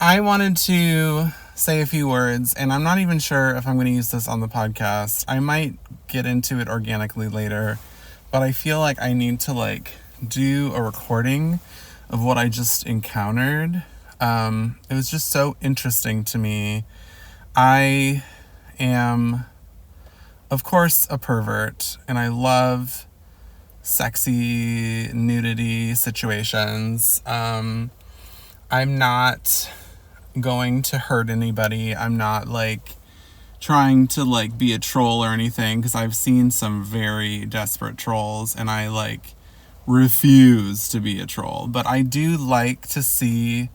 I wanted to say a few words, and I'm not even sure if I'm going to use this on the podcast. I might get into it organically later, but I feel like I need to do a recording of what I just encountered. It was just so interesting to me. I am, of course, a pervert, and I love sexy nudity situations. I'm not going to hurt anybody. I'm not trying to be a troll or anything, because I've seen some very desperate trolls and I refuse to be a troll. But I do like to see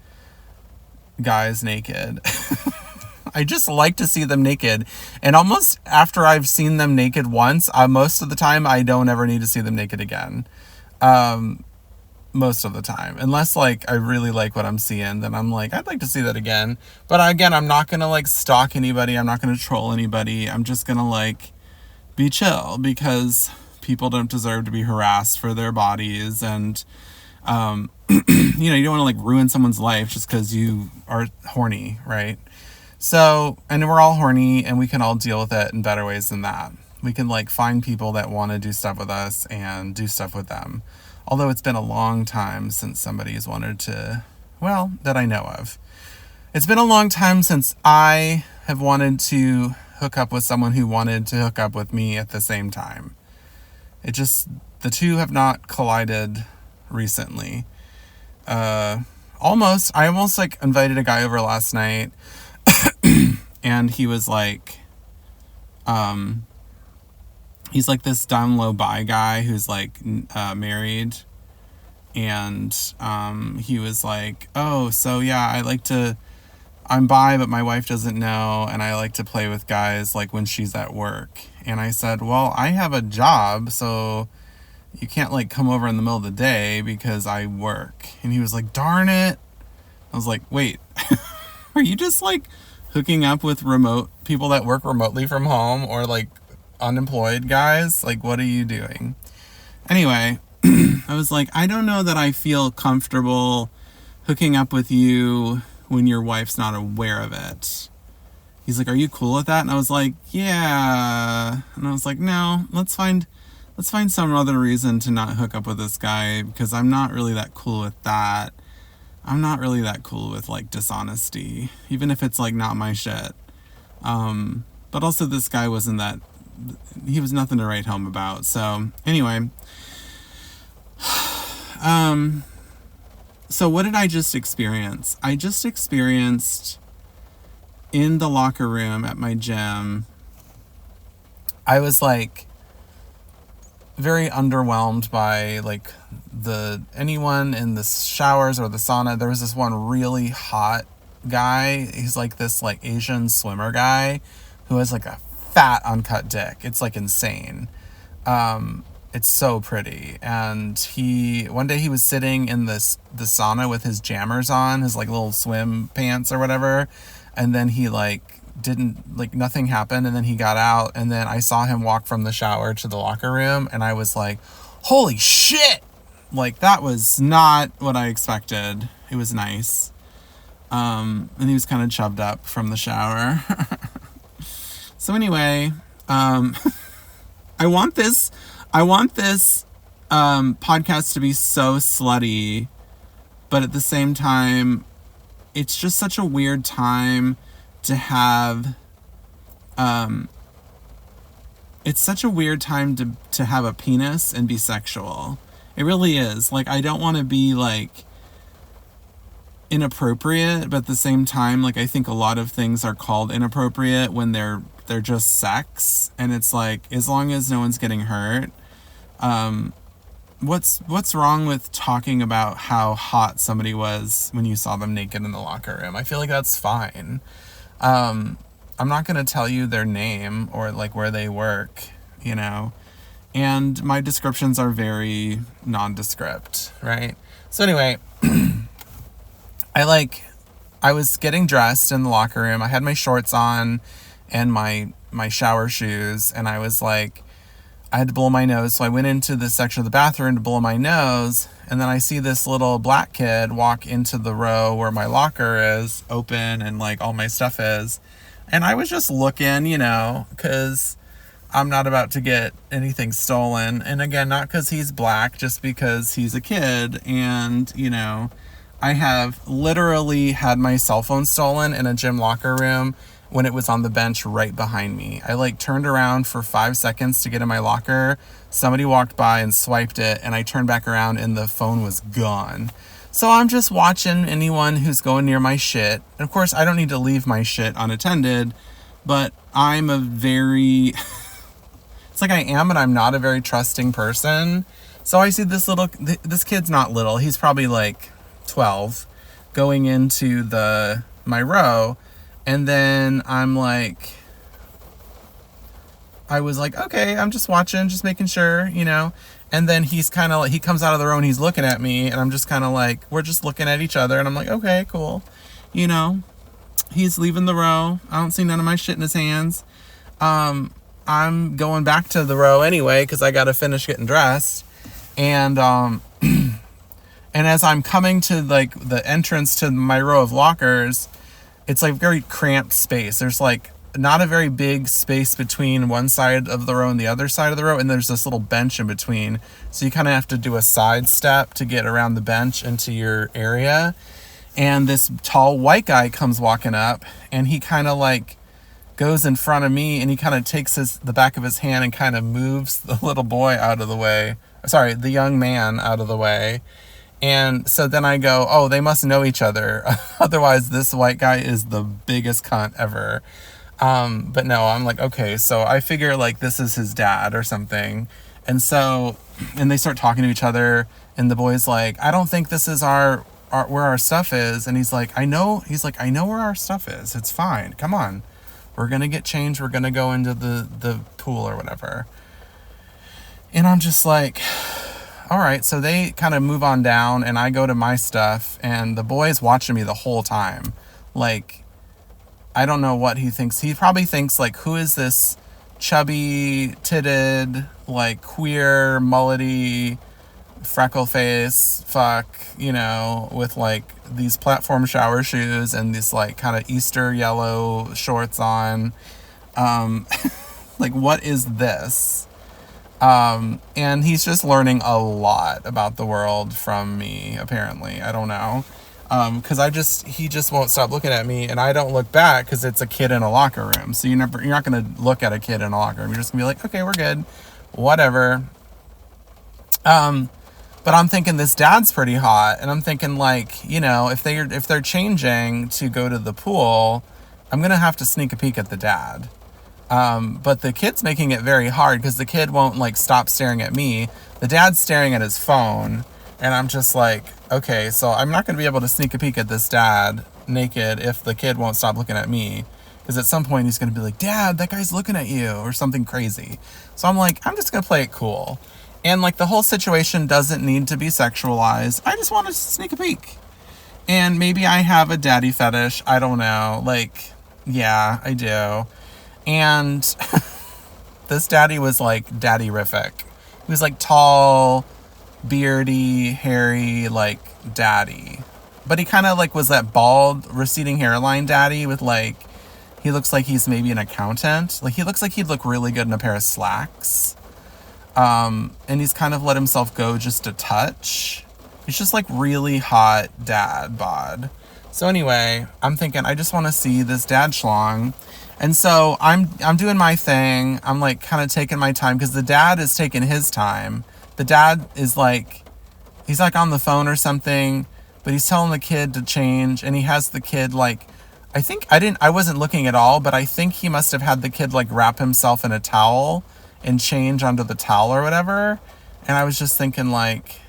guys naked. I just like to see them naked. And almost after I've seen them naked once, most of the time I don't ever need to see them naked again. Most of the time, unless I really like what I'm seeing, then I'm I'd like to see that again. But again, I'm not gonna stalk anybody. I'm not gonna troll anybody. I'm just gonna be chill, because people don't deserve to be harassed for their bodies. And you don't want to ruin someone's life just because you are horny, right? So, and we're all horny, and we can all deal with it in better ways than that. We can find people that want to do stuff with us and do stuff with them. Although it's been a long time since somebody has wanted to, well, that I know of. It's been a long time since I have wanted to hook up with someone who wanted to hook up with me at the same time. The two have not collided recently. I almost invited a guy over last night, and he was he's this down low bi guy who's married. And he was oh, so yeah, I'm bi, but my wife doesn't know, and I like to play with guys when she's at work. And I said, well, I have a job, so you can't come over in the middle of the day because I work. And he was darn it. I was wait, are you just hooking up with remote people that work remotely from home, or unemployed guys? What are you doing? Anyway, I was I don't know that I feel comfortable hooking up with you when your wife's not aware of it. He's are you cool with that? And I was yeah. And I was no, let's find some other reason to not hook up with this guy, because I'm not really that cool with that. I'm not really that cool with dishonesty, even if it's not my shit. But also, this guy he was nothing to write home about. So anyway, so what did I just experience? I just experienced, in the locker room at my gym, I was very underwhelmed by anyone in the showers or the sauna. There was this one really hot guy. He's this Asian swimmer guy who has a fat uncut dick. It's insane. It's so pretty. And one day he was sitting in the sauna with his jammers on, his little swim pants or whatever, and then he didn't nothing happened, and then he got out, and then I saw him walk from the shower to the locker room, and I was holy shit. That was not what I expected. It was nice. And he was kind of chubbed up from the shower. So anyway, I want this podcast to be so slutty, but at the same time, it's just such a weird time to have. It's such a weird time to have a penis and be sexual. It really is. I don't want to be inappropriate, but at the same time, I think a lot of things are called inappropriate when they're just sex, and it's as long as no one's getting hurt. What's wrong with talking about how hot somebody was when you saw them naked in the locker room? I feel like that's fine. I'm not going to tell you their name or where they work, and my descriptions are very nondescript, right? So anyway, I was getting dressed in the locker room. I had my shorts on and my shower shoes, and I was I had to blow my nose. So I went into this section of the bathroom to blow my nose. And then I see this little black kid walk into the row where my locker is open and like all my stuff is. And I was just looking, because I'm not about to get anything stolen. And again, not because he's black, just because he's a kid. And, I have literally had my cell phone stolen in a gym locker room when it was on the bench right behind me. I like turned around for 5 seconds to get in my locker. Somebody walked by and swiped it, and I turned back around and the phone was gone. So I'm just watching anyone who's going near my shit. And of course, I don't need to leave my shit unattended, but I'm a very... it's like I am and I'm not a very trusting person. So I see this kid's not little. He's probably like 12 going into my row. And then I was like, okay, I'm just watching, just making sure, And then he comes out of the row and he's looking at me, and I'm just kind of like, we're just looking at each other, and I'm like, okay, cool. He's leaving the row. I don't see none of my shit in his hands. I'm going back to the row anyway, because I got to finish getting dressed. And, and as I'm coming to like the entrance to my row of lockers, it's like very cramped space. There's like not a very big space between one side of the row and the other side of the row. And there's this little bench in between. So you kind of have to do a side step to get around the bench into your area. And this tall white guy comes walking up, and he kind of like goes in front of me, and he kind of takes the back of his hand and kind of moves the little boy out of the way. Sorry, the young man out of the way. And so then I go, oh, they must know each other. Otherwise, this white guy is the biggest cunt ever. But no, I'm like, okay, so I figure like this is his dad or something. And they start talking to each other, and the boy's like, I don't think this is where our stuff is. And he's like, I know where our stuff is. It's fine. Come on. We're going to get changed. We're going to go into the pool or whatever. And I'm just like, all right. So they kind of move on down, and I go to my stuff, and the boy's watching me the whole time. Like, I don't know what he thinks. He probably thinks like, who is this chubby titted, like queer, mullety, freckle face fuck, with like these platform shower shoes and these like kind of Easter yellow shorts on. Like, what is this? And he's just learning a lot about the world from me, apparently. I don't know. Because he just won't stop looking at me, and I don't look back because it's a kid in a locker room. So you're not going to look at a kid in a locker room. You're just going to be like, okay, we're good. Whatever. But I'm thinking this dad's pretty hot, and I'm thinking like, if they're changing to go to the pool, I'm going to have to sneak a peek at the dad. But the kid's making it very hard because the kid won't like stop staring at me. The dad's staring at his phone, and I'm just like, okay, so I'm not going to be able to sneak a peek at this dad naked if the kid won't stop looking at me. Because at some point he's going to be like, Dad, that guy's looking at you, or something crazy. So I'm like, I'm just going to play it cool. And like the whole situation doesn't need to be sexualized. I just want to sneak a peek. And maybe I have a daddy fetish. I don't know. Like, yeah, I do. And this daddy was like daddy-rific. He was like tall, beardy, hairy, like daddy. But he kind of like was that bald, receding hairline daddy with like, he looks like he's maybe an accountant. Like he looks like he'd look really good in a pair of slacks. And he's kind of let himself go just a touch. He's just like really hot dad bod. So anyway, I'm thinking I just want to see this dad schlong. And so I'm doing my thing. I'm like kind of taking my time because the dad is taking his time. The dad is like, he's like on the phone or something, but he's telling the kid to change, and he has the kid like, I wasn't looking at all, but I think he must have had the kid like wrap himself in a towel and change onto the towel or whatever. And I was just thinking like,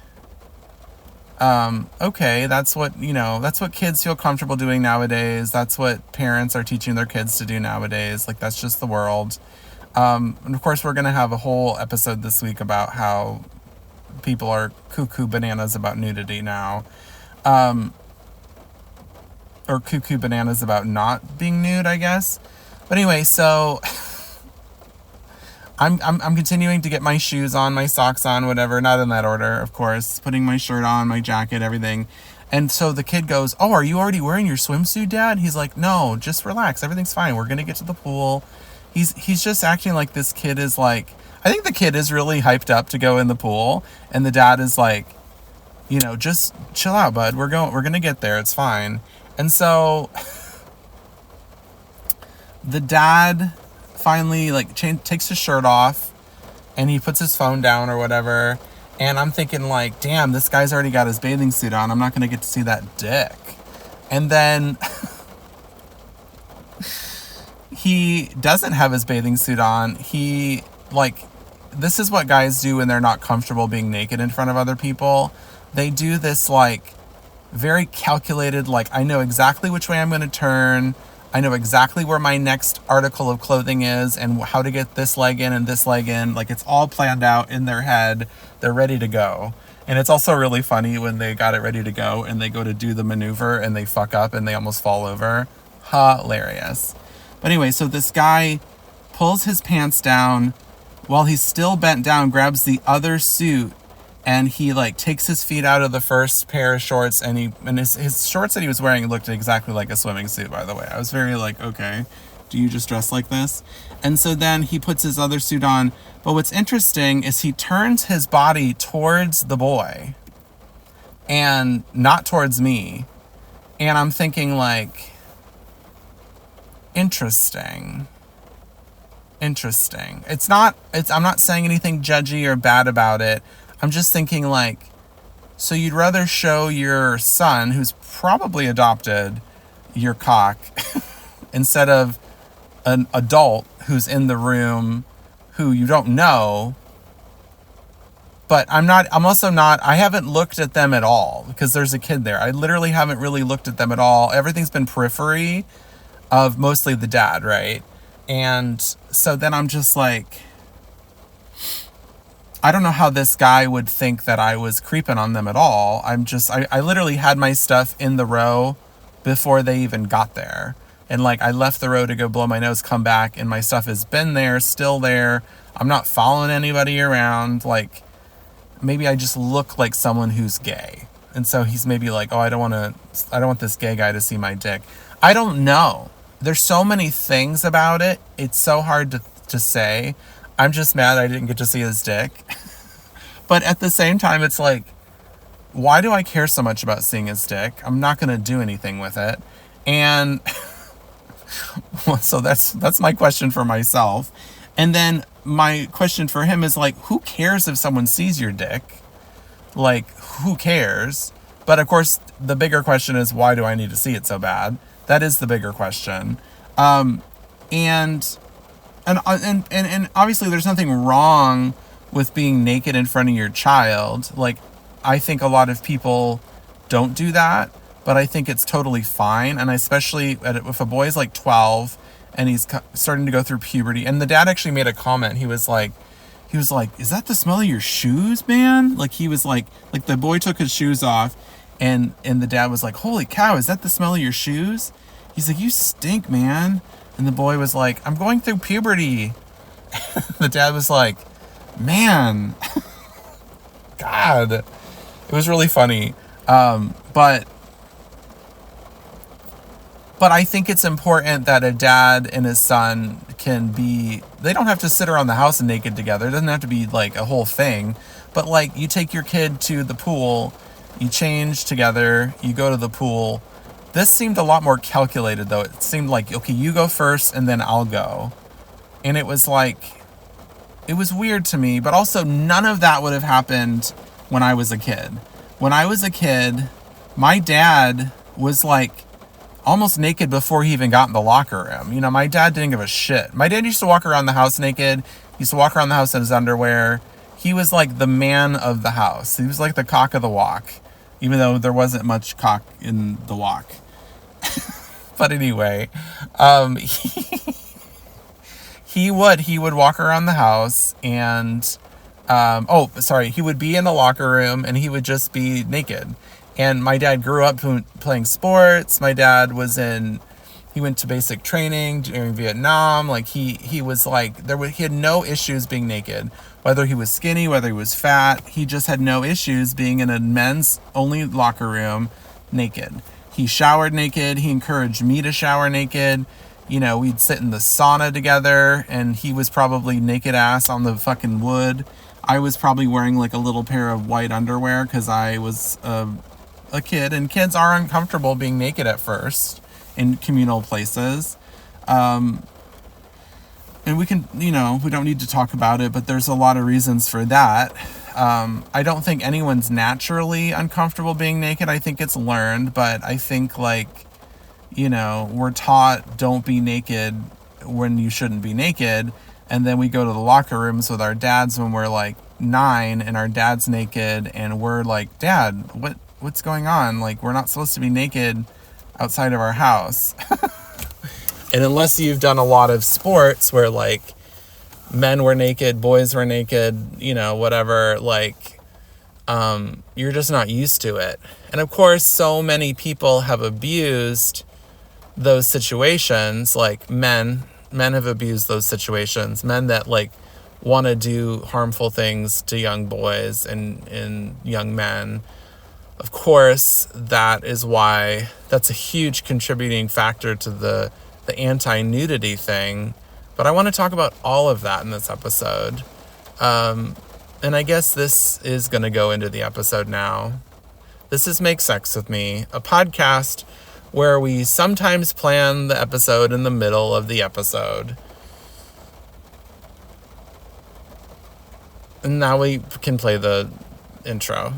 okay, that's what kids feel comfortable doing nowadays. That's what parents are teaching their kids to do nowadays. Like, that's just the world. And of course we're going to have a whole episode this week about how people are cuckoo bananas about nudity now. Or cuckoo bananas about not being nude, I guess. But anyway, so I'm continuing to get my shoes on, my socks on, whatever, not in that order, of course, putting my shirt on, my jacket, everything. And so the kid goes, "Oh, are you already wearing your swimsuit, Dad?" He's like, "No, just relax. Everything's fine. We're going to get to the pool." He's just acting like this kid is like, I think the kid is really hyped up to go in the pool, and the dad is like, just chill out, bud. We're going to get there. It's fine. And so the dad finally like takes his shirt off and he puts his phone down or whatever. And I'm thinking like, damn, this guy's already got his bathing suit on. I'm not going to get to see that dick. And then he doesn't have his bathing suit on. He this is what guys do when they're not comfortable being naked in front of other people. They do this like very calculated, like, I know exactly which way I'm going to turn. I know exactly where my next article of clothing is and how to get this leg in and this leg in. Like, it's all planned out in their head. They're ready to go. And it's also really funny when they got it ready to go and they go to do the maneuver and they fuck up and they almost fall over. Hilarious. But anyway, so this guy pulls his pants down while he's still bent down, grabs the other suit, and he like takes his feet out of the first pair of shorts, and his shorts that he was wearing looked exactly like a swimming suit, by the way. I was very like, okay, do you just dress like this? And so then he puts his other suit on. But what's interesting is he turns his body towards the boy and not towards me. And I'm thinking like, interesting. I'm not saying anything judgy or bad about it. I'm just thinking like, so you'd rather show your son, who's probably adopted, your cock instead of an adult who's in the room who you don't know. But I haven't looked at them at all because there's a kid there. I literally haven't really looked at them at all. Everything's been periphery of mostly the dad, right? And so then I'm just like, I don't know how this guy would think that I was creeping on them at all. I literally had my stuff in the row before they even got there. And like, I left the row to go blow my nose, come back, and my stuff has been there, still there. I'm not following anybody around. Like, maybe I just look like someone who's gay. And so he's maybe like, oh, I don't want this gay guy to see my dick. I don't know. There's so many things about it. It's so hard to say. I'm just mad I didn't get to see his dick. But at the same time, it's like, why do I care so much about seeing his dick? I'm not going to do anything with it. And so that's my question for myself. And then my question for him is like, who cares if someone sees your dick? Like, who cares? But of course, the bigger question is, why do I need to see it so bad? That is the bigger question. And obviously there's nothing wrong with being naked in front of your child. Like, I think a lot of people don't do that, but I think it's totally fine. And especially if a boy's like 12 and he's starting to go through puberty, and the dad actually made a comment. He was like, is that the smell of your shoes, man? Like, he was like the boy took his shoes off and the dad was like, holy cow, is that the smell of your shoes? He's like, you stink, man. And the boy was like, I'm going through puberty. The dad was like, man, God. It was really funny. But I think it's important that a dad and his son they don't have to sit around the house naked together. It doesn't have to be like a whole thing. But like, you take your kid to the pool, you change together, you go to the pool. This seemed a lot more calculated, though. It seemed like, okay, you go first and then I'll go. And it was like, it was weird to me, but also none of that would have happened when I was a kid. When I was a kid, my dad was like almost naked before he even got in the locker room. My dad didn't give a shit. My dad used to walk around the house naked. He used to walk around the house in his underwear. He was like the man of the house. He was like the cock of the walk, even though there wasn't much cock in the walk. But anyway, he would walk around the house and, he would be in the locker room and he would just be naked. And my dad grew up playing sports. My dad was in He went to basic training during Vietnam. Like he was like he had no issues being naked, whether he was skinny, whether he was fat. He just had no issues being in a men's only locker room naked. He showered naked. He encouraged me to shower naked. You know, we'd sit in the sauna together, and he was probably naked ass on the fucking wood. I was probably wearing like a little pair of white underwear because I was a kid, and kids are uncomfortable being naked at first in communal places. And we can, you know, we don't need to talk about it, but there's a lot of reasons for that. I don't think anyone's naturally uncomfortable being naked. I think it's learned, but I think, like, you know, we're taught don't be naked when you shouldn't be naked. And then we go to the locker rooms with our dads when we're like 9 and our dad's naked and we're like, Dad, what's going on? Like, we're not supposed to be naked outside of our house. And unless you've done a lot of sports where like men were naked, boys were naked, you know, whatever, like, you're just not used to it. And of course, so many people have abused those situations. Like men have abused those situations. Men that like want to do harmful things to young boys and young men. Of course, that is why that's a huge contributing factor to the anti-nudity thing. But I want to talk about all of that in this episode. And I guess this is going to go into the episode now. This is Make Sex With Me, a podcast where we sometimes plan the episode in the middle of the episode. And now we can play the intro.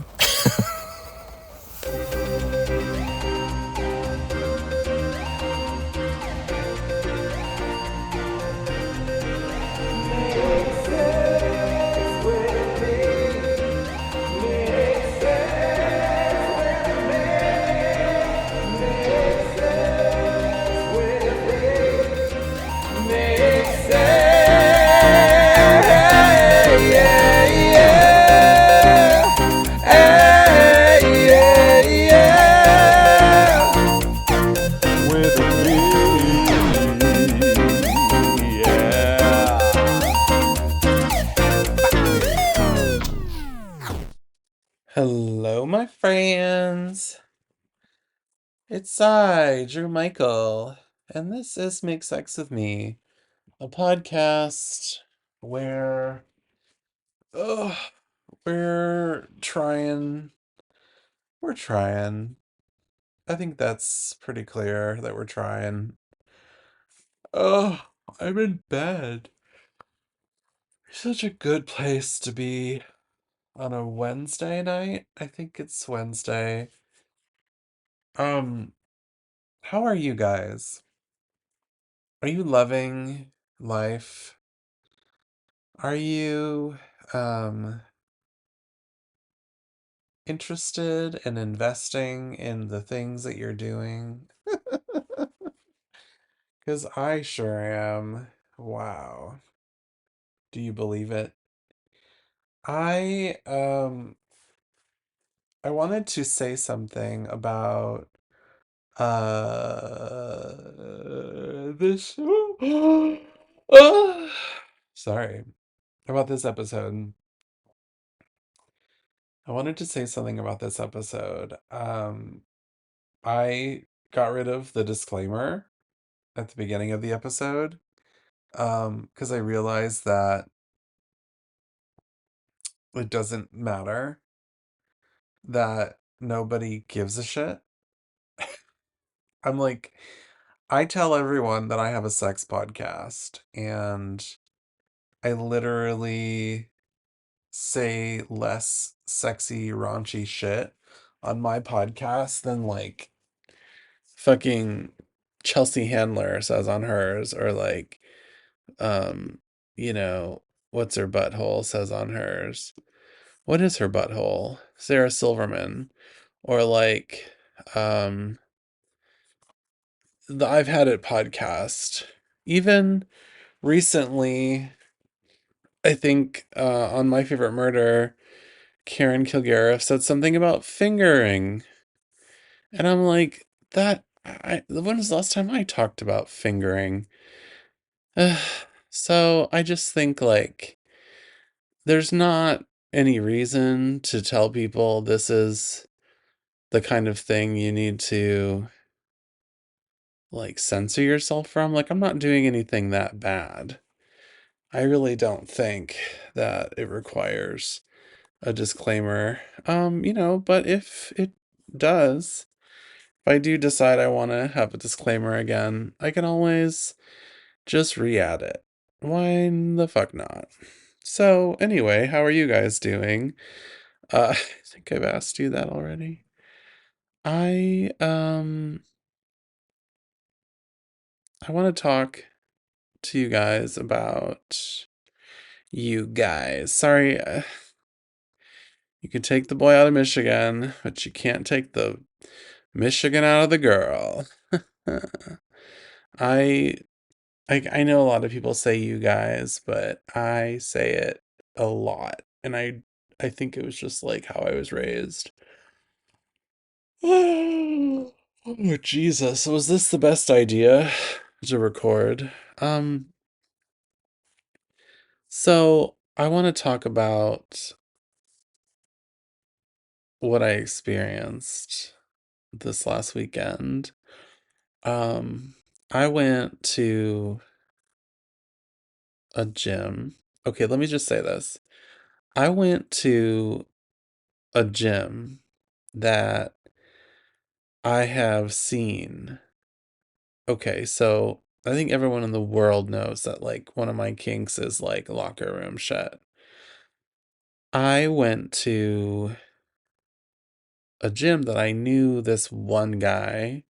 Hello, my friends. It's I, Drew Michael, and this is Make Sex With Me, a podcast where oh, we're trying. We're trying. I think that's pretty clear that we're trying. Oh, I'm in bed. Such a good place to be on a Wednesday night. I think it's Wednesday. Um, how are you guys? Are you loving life? Are you um interested in investing in the things that you're doing? Because I sure am. Wow. Do you believe it? I um I wanted to say something about this Ah, sorry. About this episode. I wanted to say something about this episode. I got rid of the disclaimer at the beginning of the episode, because I realized that it doesn't matter, that nobody gives a shit. I'm like, I tell everyone that I have a sex podcast, and I literally say less sexy, raunchy shit on my podcast than like fucking Chelsea Handler says on hers, or like, um, you know, what's her butthole says on hers. What is her butthole? Sarah Silverman. Or like, um, the I've Had It podcast. Even recently, I think on My Favorite Murder, Karen Kilgariff said something about fingering. And I'm like, that when was the last time I talked about fingering? So I just think like there's not any reason to tell people this is the kind of thing you need to like censor yourself from. Like I'm not doing anything that bad. I really don't think that it requires a disclaimer. But if it does, if I do decide I want to have a disclaimer again, I can always just re-add it. Why the fuck not? So, anyway, how are you guys doing? I think I've asked you that already. I I want to talk to you guys about you guys. Sorry, you can take the boy out of Michigan, but you can't take the Michigan out of the girl. I I know a lot of people say you guys, but I say it a lot. And I think it was just like how I was raised. Oh, Jesus. Was this the best idea to record? Um, so I want to talk about what I experienced this last weekend. Um, I went to a gym. Okay, let me just say this. I went to a gym that I have seen. Okay, so I think everyone in the world knows that like one of my kinks is like locker room shit. I went to a gym that I knew this one guy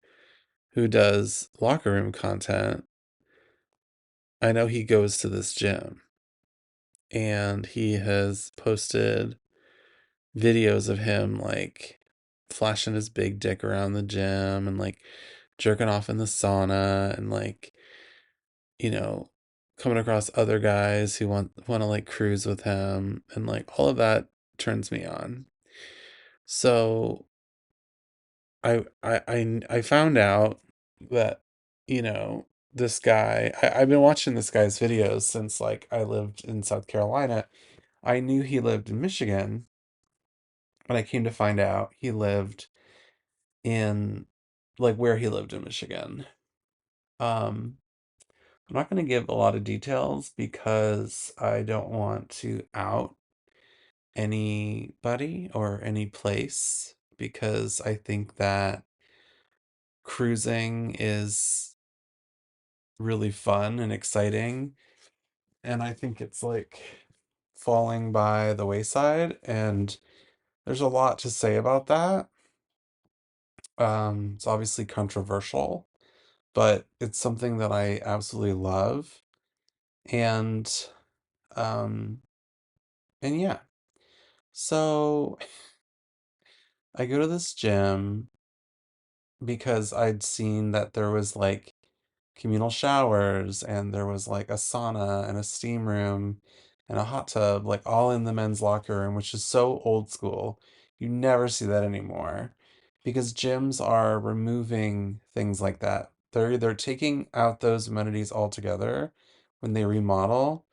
who does locker room content. I know he goes to this gym and he has posted videos of him like flashing his big dick around the gym and like jerking off in the sauna and like you know, coming across other guys who want to like cruise with him and like all of that turns me on. So I found out that, you know, this guy I've been watching this guy's videos since like I lived in South Carolina. I knew he lived in Michigan, but I came to find out he lived in like where he lived in Michigan. Um I'm not going to give a lot of details because I don't want to out anybody or any place because I think that cruising is really fun and exciting. And I think it's like falling by the wayside. And there's a lot to say about that. It's obviously controversial, but it's something that I absolutely love. And, um, and yeah. So I go to this gym because I'd seen that there was like communal showers and there was like a sauna and a steam room and a hot tub, like all in the men's locker room, which is so old school. You never see that anymore because gyms are removing things like that. They're either taking out those amenities altogether when they remodel.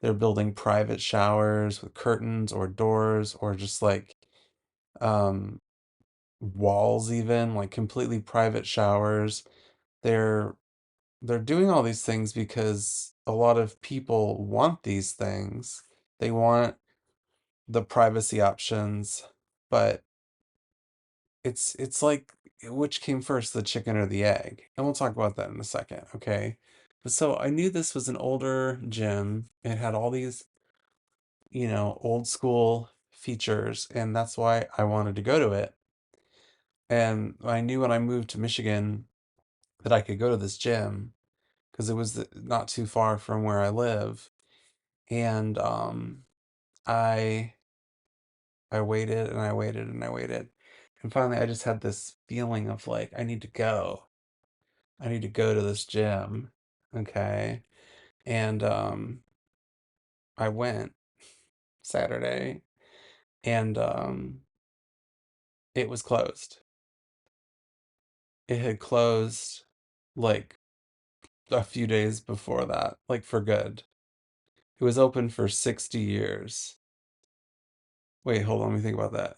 They're building private showers with curtains or doors or just like um walls even like completely private showers. They're they're doing all these things because a lot of people want these things. They want the privacy options, but it's like which came first, the chicken or the egg? And we'll talk about that in a second, okay? But so I knew this was an older gym. It had all these, old school features, and that's why I wanted to go to it. And I knew when I moved to Michigan that I could go to this gym because it was not too far from where I live. And I I waited and I waited and I waited. And finally I just had this feeling of like I need to go. I need to go to this gym. Okay. And I went Saturday and it was closed. it had closed like a few days before that, like for good. It was open for 60 years. Wait, hold on, let me think about that.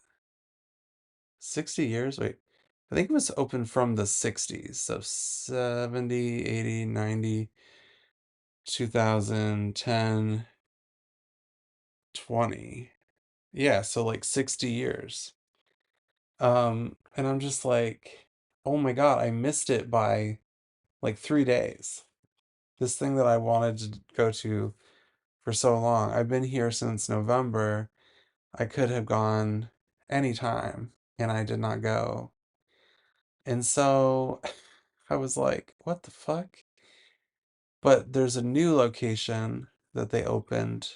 60 years? Wait. I think it was open from the 60s. So 70, 80, 90, 2010, 20. Yeah, so like 60 years. And I'm just like, oh my God, I missed it by like 3 days. This thing that I wanted to go to for so long. I've been here since November. I could have gone anytime, and I did not go. And so I was like, what the fuck? But there's a new location that they opened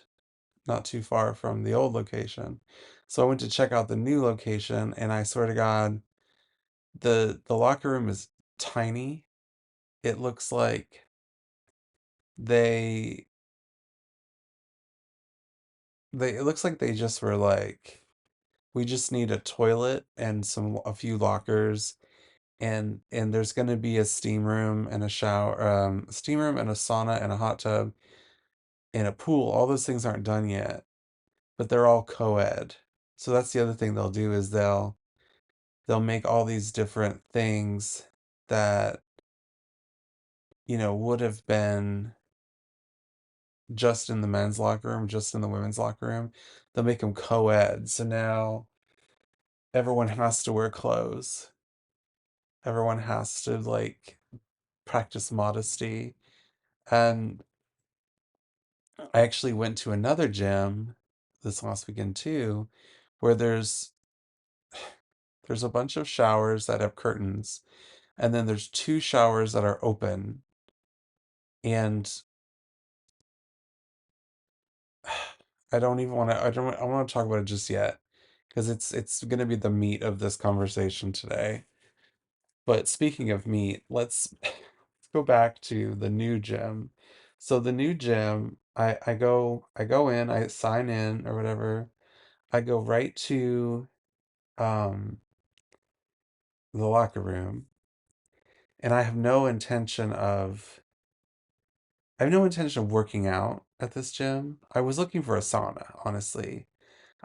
not too far from the old location. So I went to check out the new location, and I swear to God, the locker room is tiny. It looks like they it looks like they just were like, we just need a toilet and a few lockers, and there's gonna be a steam room and a shower, steam room and a sauna and a hot tub and a pool. All those things aren't done yet, but they're all co-ed. So that's the other thing they'll do is they'll make all these different things that, would have been just in the men's locker room, just in the women's locker room. They'll make them co-ed. So now everyone has to wear clothes. Everyone has to like practice modesty. And I actually went to another gym this last weekend too, where there's a bunch of showers that have curtains, and then there's two showers that are open. And I don't even want to I want to talk about it just yet because it's going to be the meat of this conversation today. But speaking of meat, let's go back to the new gym. So the new gym, I go in, I sign in or whatever. I go right to um the locker room, and I have no intention of working out at this gym. I was looking for a sauna, honestly.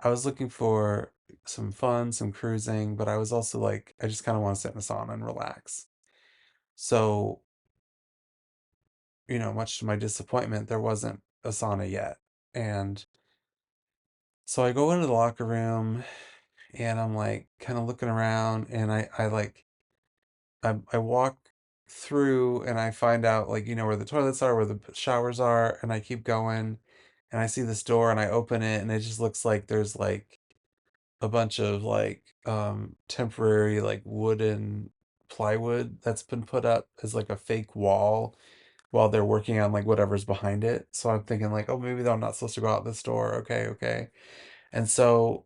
I was looking for some fun, some cruising, but I was also like, I just kind of want to sit in a sauna and relax. So, much to my disappointment, there wasn't a sauna yet. And so I go into the locker room and I'm like kind of looking around, and I walk through and I find out like, where the toilets are, where the showers are, and I keep going and I see this door and I open it and it just looks like there's like a bunch of like temporary like wooden plywood that's been put up as like a fake wall while they're working on like whatever's behind it. So I'm thinking like, oh, maybe I'm not supposed to go out this door. Okay, okay. And so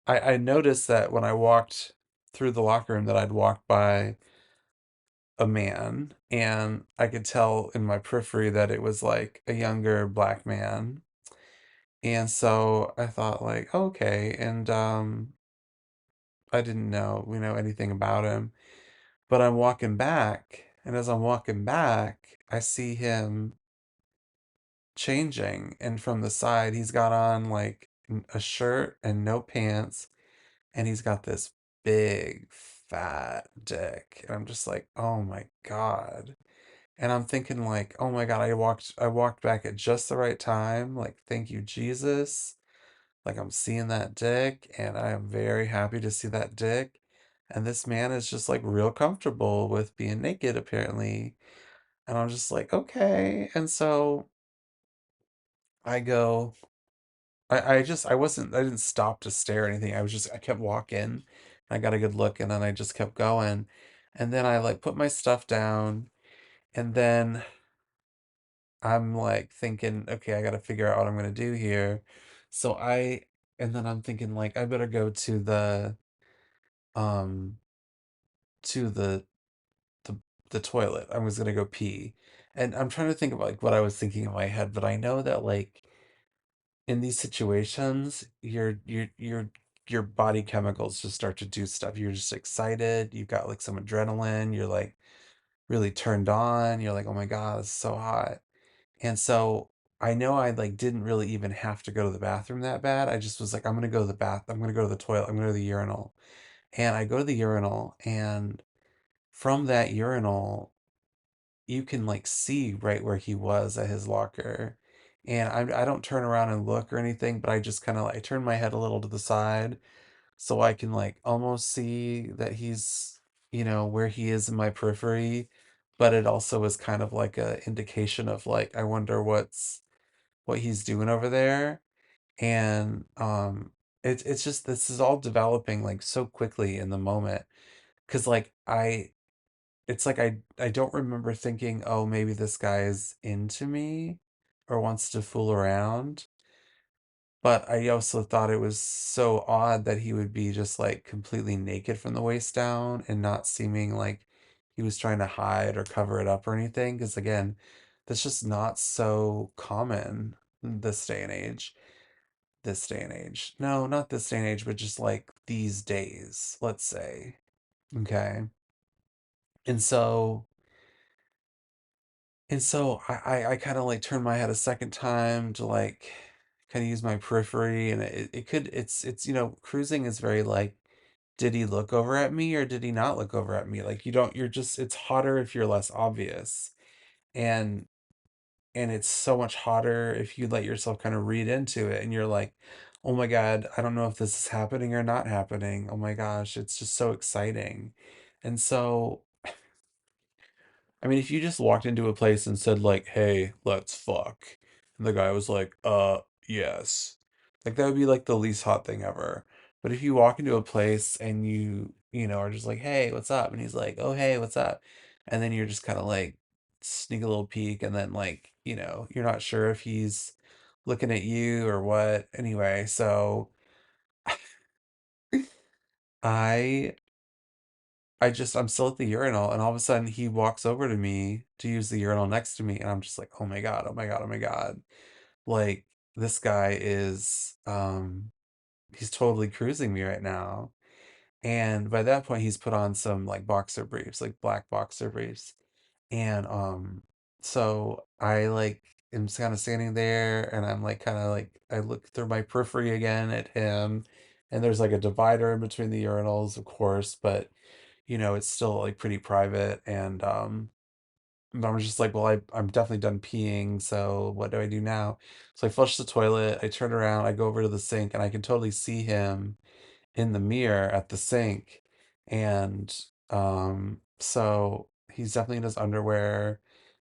I noticed that when I walked through the locker room that I'd walked by a man, and I could tell in my periphery that it was like a younger black man. And so I thought like, okay, and I didn't know, anything about him. But I'm walking back, and as I'm walking back, I see him changing, and from the side, he's got on like a shirt and no pants, and he's got this big fat dick. And I'm just like, "Oh my God." And I'm thinking like, "Oh my God, I walked back at just the right time. Like, thank you, Jesus." Like I'm seeing that dick and I am very happy to see that dick. And this man is just like real comfortable with being naked apparently. And I'm just like, okay. And so I go, I didn't stop to stare or anything. I kept walking. I got a good look and then I just kept going. And then I like put my stuff down, and then I'm like thinking, okay, I got to figure out what I'm going to do here. So and then I'm thinking like, I better go um, to the, the toilet. I was going to go pee. And I'm trying to think of like what I was thinking in my head, but I know that like in these situations, you're your body chemicals just start to do stuff. You're just excited. You've got like some adrenaline. You're like really turned on. You're like, oh my God, it's so hot. And so I know I like didn't really even have to go to the bathroom that bad. I just was like, I'm gonna go to the bath. I'm gonna go to the toilet. I'm gonna go to the urinal. And I go to the urinal, and from that urinal, you can like see right where he was at his locker. And I don't turn around and look or anything, but I just kind of like I turn my head a little to the side so I can like almost see that he's, where he is in my periphery. But it also is kind of like a indication of like I wonder what he's doing over there. And it's just this is all developing like so quickly in the moment. Cause like it's like I don't remember thinking, oh, maybe this guy is into me or wants to fool around. But I also thought it was so odd that he would be just like completely naked from the waist down and not seeming like he was trying to hide or cover it up or anything. Because again, that's just not so common in this day and age. This day and age. No, not this day and age, but just like these days, let's say. Okay. And so I kind of like turned my head a second time to like kind of use my periphery, and it's cruising is very like, did he look over at me or did he not look over at me? Like you're just it's hotter if you're less obvious. And it's so much hotter if you let yourself kind of read into it and you're like, oh my God, I don't know if this is happening or not happening. Oh my gosh, it's just so exciting. And so I mean, if you just walked into a place and said like, "Hey, let's fuck," and the guy was like, yes," like that would be like the least hot thing ever. But if you walk into a place and are just like, "Hey, what's up?" and he's like, "Oh, hey, what's up?" and then you're just kind of like sneak a little peek, and then like, you're not sure if he's looking at you or what. Anyway, so I I'm still at the urinal, and all of a sudden he walks over to me to use the urinal next to me, and I'm just like, oh my God, oh my God, oh my God. Like this guy is he's totally cruising me right now. And by that point he's put on some like boxer briefs, like black boxer briefs. And so I like am kind of standing there, and I'm like kind of like I look through my periphery again at him, and there's like a divider in between the urinals, of course, but it's still like pretty private. And but I'm just like, well, I'm definitely done peeing, so what do I do now? So I flush the toilet, I turn around, I go over to the sink, and I can totally see him in the mirror at the sink. And so he's definitely in his underwear,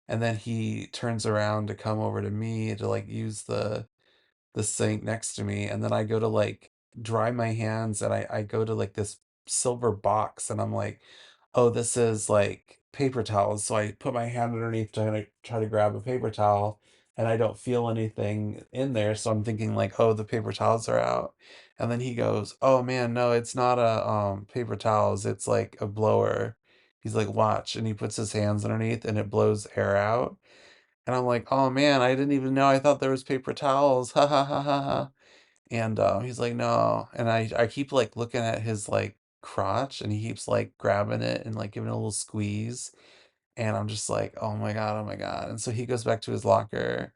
and then he turns around to come over to me to like use the sink next to me, and then I go to like dry my hands, and I go to like this silver box, and I'm like, oh, this is like paper towels. So I put my hand underneath to try to grab a paper towel, and I don't feel anything in there, so I'm thinking like, oh, the paper towels are out. And then he goes, oh man, no, it's not a paper towels, it's like a blower. He's like, watch, and he puts his hands underneath and it blows air out. And I'm like, oh man, I didn't even know. I thought there was paper towels. Ha ha ha ha ha. And he's like, no. And I keep like looking at his like crotch, and he keeps like grabbing it and like giving it a little squeeze. And I'm just like, oh my God, oh my God. And so he goes back to his locker,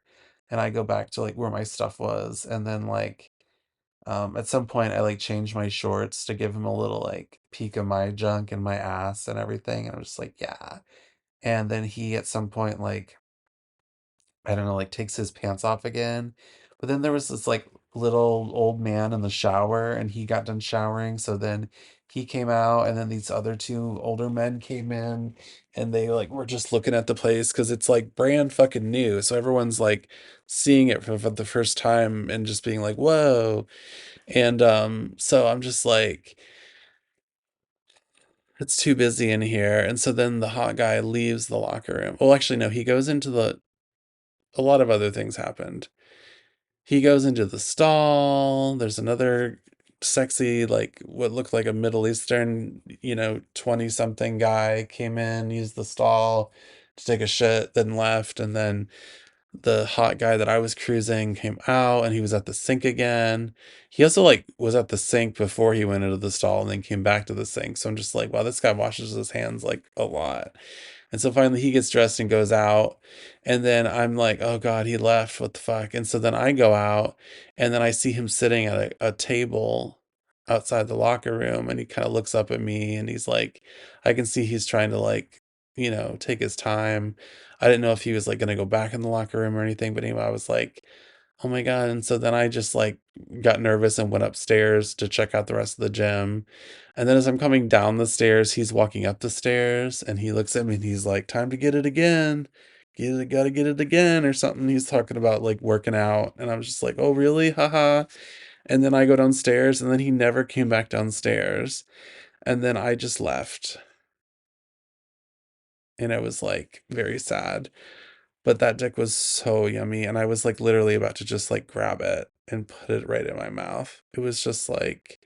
and I go back to like where my stuff was. And then like at some point I like change my shorts to give him a little like peek of my junk and my ass and everything. And I'm just like, yeah. And then he at some point like I don't know, like takes his pants off again. But then there was this like little old man in the shower, and he got done showering. So then he came out, and then these other two older men came in, and they like were just looking at the place because it's like brand fucking new. So everyone's like seeing it for the first time and just being like, whoa. And so I'm just like, it's too busy in here. And so then the hot guy leaves the locker room. Well, actually, no, he goes into a lot of other things happened. He goes into the stall. There's another sexy, like what looked like a Middle Eastern, 20 something guy came in, used the stall to take a shit, then left. And then the hot guy that I was cruising came out and he was at the sink again. He also like was at the sink before he went into the stall and then came back to the sink. So I'm just like, wow, this guy washes his hands like a lot. And so finally he gets dressed and goes out. And then I'm like, oh God, he left. What the fuck? And so then I go out and then I see him sitting at a table outside the locker room and he kind of looks up at me and he's like, I can see he's trying to like, take his time. I didn't know if he was like going to go back in the locker room or anything, but anyway, I was like, oh my God. And so then I just like got nervous and went upstairs to check out the rest of the gym. And then as I'm coming down the stairs, he's walking up the stairs and he looks at me and he's like, time to get it again. Get it, gotta get it again or something. He's talking about like working out. And I was just like, oh, really? Haha. And then I go downstairs and then he never came back downstairs. And then I just left. And it was like very sad. But that dick was so yummy. And I was like literally about to just like grab it and put it right in my mouth. It was just like,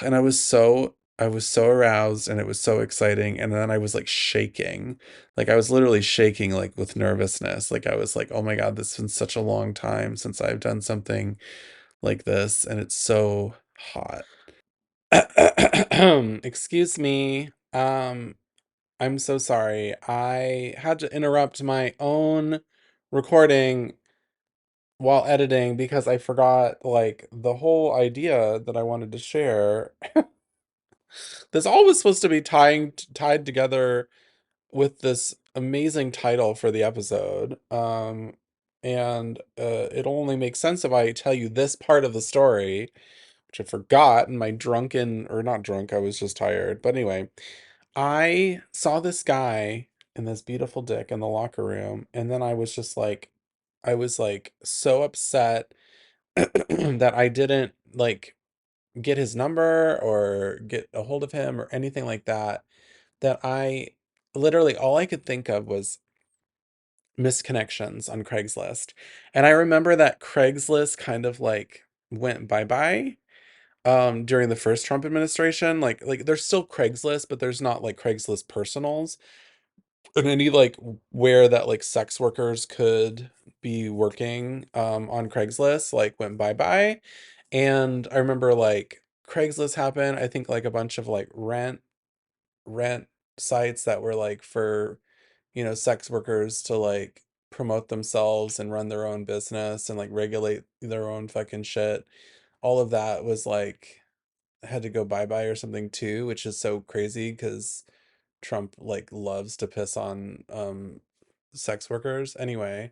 and I was so aroused and it was so exciting. And then I was like shaking. Like I was literally shaking like with nervousness. Like I was like, oh my God, this has been such a long time since I've done something like this. And it's so hot. Excuse me. I'm so sorry. I had to interrupt my own recording while editing because I forgot like the whole idea that I wanted to share. This all was supposed to be tied together with this amazing title for the episode. And it'll only make sense if I tell you this part of the story, which I forgot in my drunken, or not drunk, I was just tired. But anyway, I saw this guy and this beautiful dick in the locker room, and then I was like so upset that I didn't like get his number or get a hold of him or anything like that, that I literally all I could think of was misconnections on Craigslist. And I remember that Craigslist kind of like went bye-bye during the first Trump administration. Like there's still Craigslist, but there's not like Craigslist personals and any like where that like sex workers could be working on Craigslist like went bye-bye. And I remember like Craigslist happened. I think like a bunch of like rent sites that were like for, sex workers to like promote themselves and run their own business and like regulate their own fucking shit. All of that was like had to go bye-bye or something too, which is so crazy because Trump like loves to piss on sex workers anyway.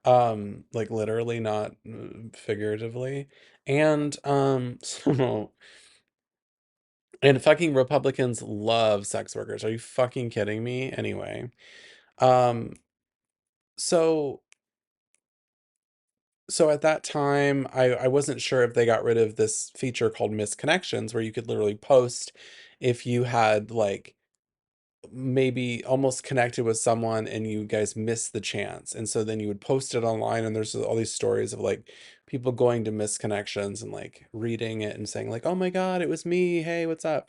Like literally, not figuratively. And so and fucking Republicans love sex workers. Are you fucking kidding me? Anyway. Um so so at that time I wasn't sure if they got rid of this feature called misconnections where you could literally post if you had like maybe almost connected with someone and you guys missed the chance. And so then you would post it online and there's all these stories of like people going to misconnections and like reading it and saying like, "Oh my God, it was me. Hey, what's up?"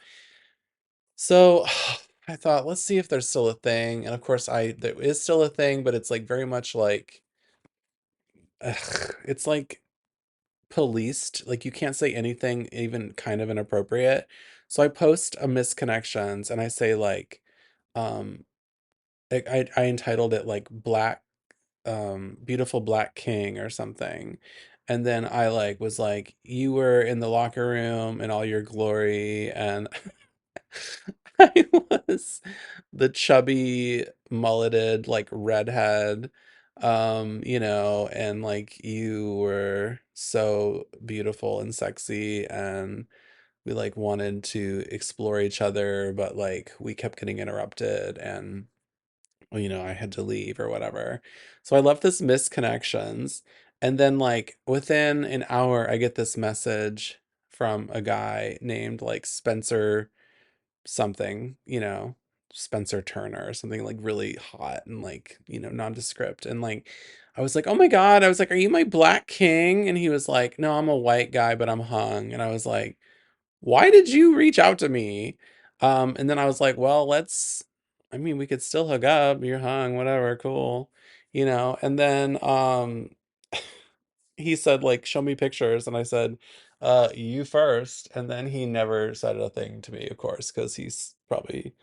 So I thought, let's see if there's still a thing. And of course, there is still a thing, but it's like very much like it's like policed. Like you can't say anything even kind of inappropriate. So I post a misconnections and I say like um I entitled it like Black Beautiful Black King or something. And then I like was like, you were in the locker room in all your glory, and I was the chubby, mulleted, like redhead, and like you were so beautiful and sexy, and we like wanted to explore each other, but like we kept getting interrupted, and well, I had to leave or whatever. So I left this missed connections. And then, like, within an hour, I get this message from a guy named like Spencer something, Spencer Turner or something like really hot and like, nondescript. And like, I was like, oh my God. I was like, are you my black king? And he was like, no, I'm a white guy, but I'm hung. And I was like, why did you reach out to me? And then I was like, well, I mean, we could still hook up. You're hung, whatever, cool. And then he said like show me pictures and I said you first, and then he never said a thing to me, of course, because he's probably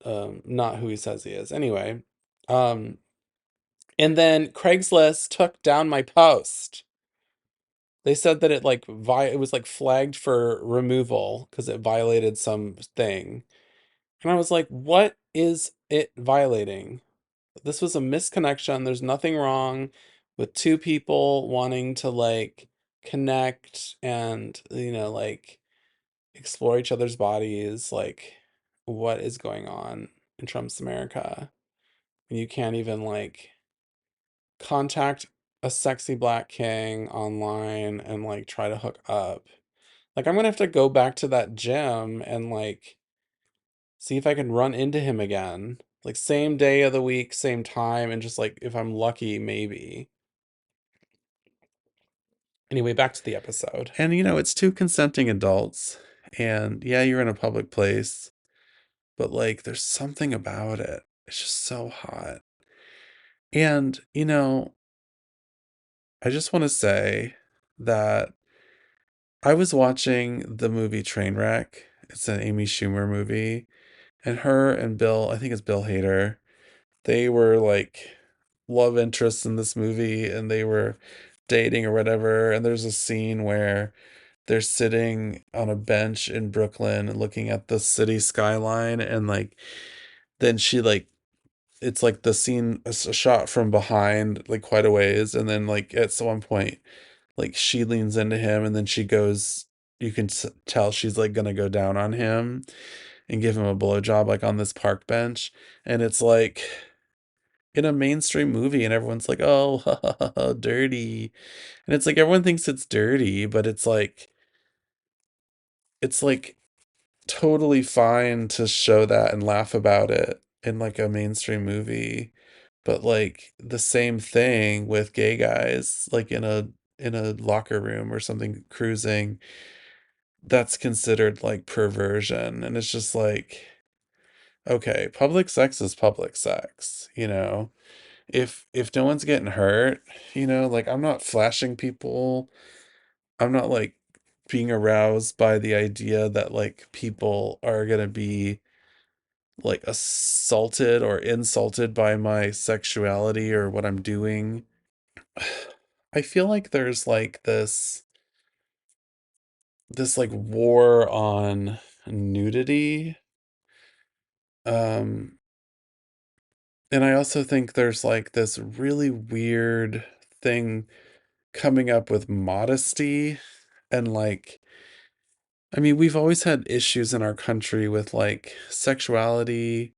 not who he says he is. Anyway, um and then Craigslist took down my post. They said that it was like flagged for removal because it violated something. And I was like, what is it violating? This was a misconnection. There's nothing wrong with two people wanting to like connect and, like explore each other's bodies. Like, what is going on in Trump's America? And you can't even like contact a sexy black king online and like try to hook up. Like, I'm gonna have to go back to that gym and like see if I can run into him again. Like, same day of the week, same time, and just like if I'm lucky, maybe. Anyway, back to the episode. And it's two consenting adults. And yeah, you're in a public place, but like there's something about it. It's just so hot. And, I just want to say that I was watching the movie Trainwreck. It's an Amy Schumer movie. And her and Bill, I think it's Bill Hader, they were like love interests in this movie and they were dating or whatever. And there's a scene where they're sitting on a bench in Brooklyn and looking at the city skyline. And like, then she like, it's like the scene, a shot from behind, like quite a ways. And then like at one point, like she leans into him and then she goes, you can tell she's like gonna go down on him and give him a blowjob like on this park bench. And it's like in a mainstream movie and everyone's like, oh, dirty. And it's like everyone thinks it's dirty, but it's like totally fine to show that and laugh about it in like a mainstream movie. But like the same thing with gay guys, like in a locker room or something cruising, that's considered like perversion. And it's just like, okay, public sex is public sex. If no one's getting hurt, like I'm not flashing people. I'm not like being aroused by the idea that like people are going to be like assaulted or insulted by my sexuality or what I'm doing. I feel like there's like this like war on nudity. Um and I also think there's like this really weird thing coming up with modesty and like I mean, we've always had issues in our country with like sexuality,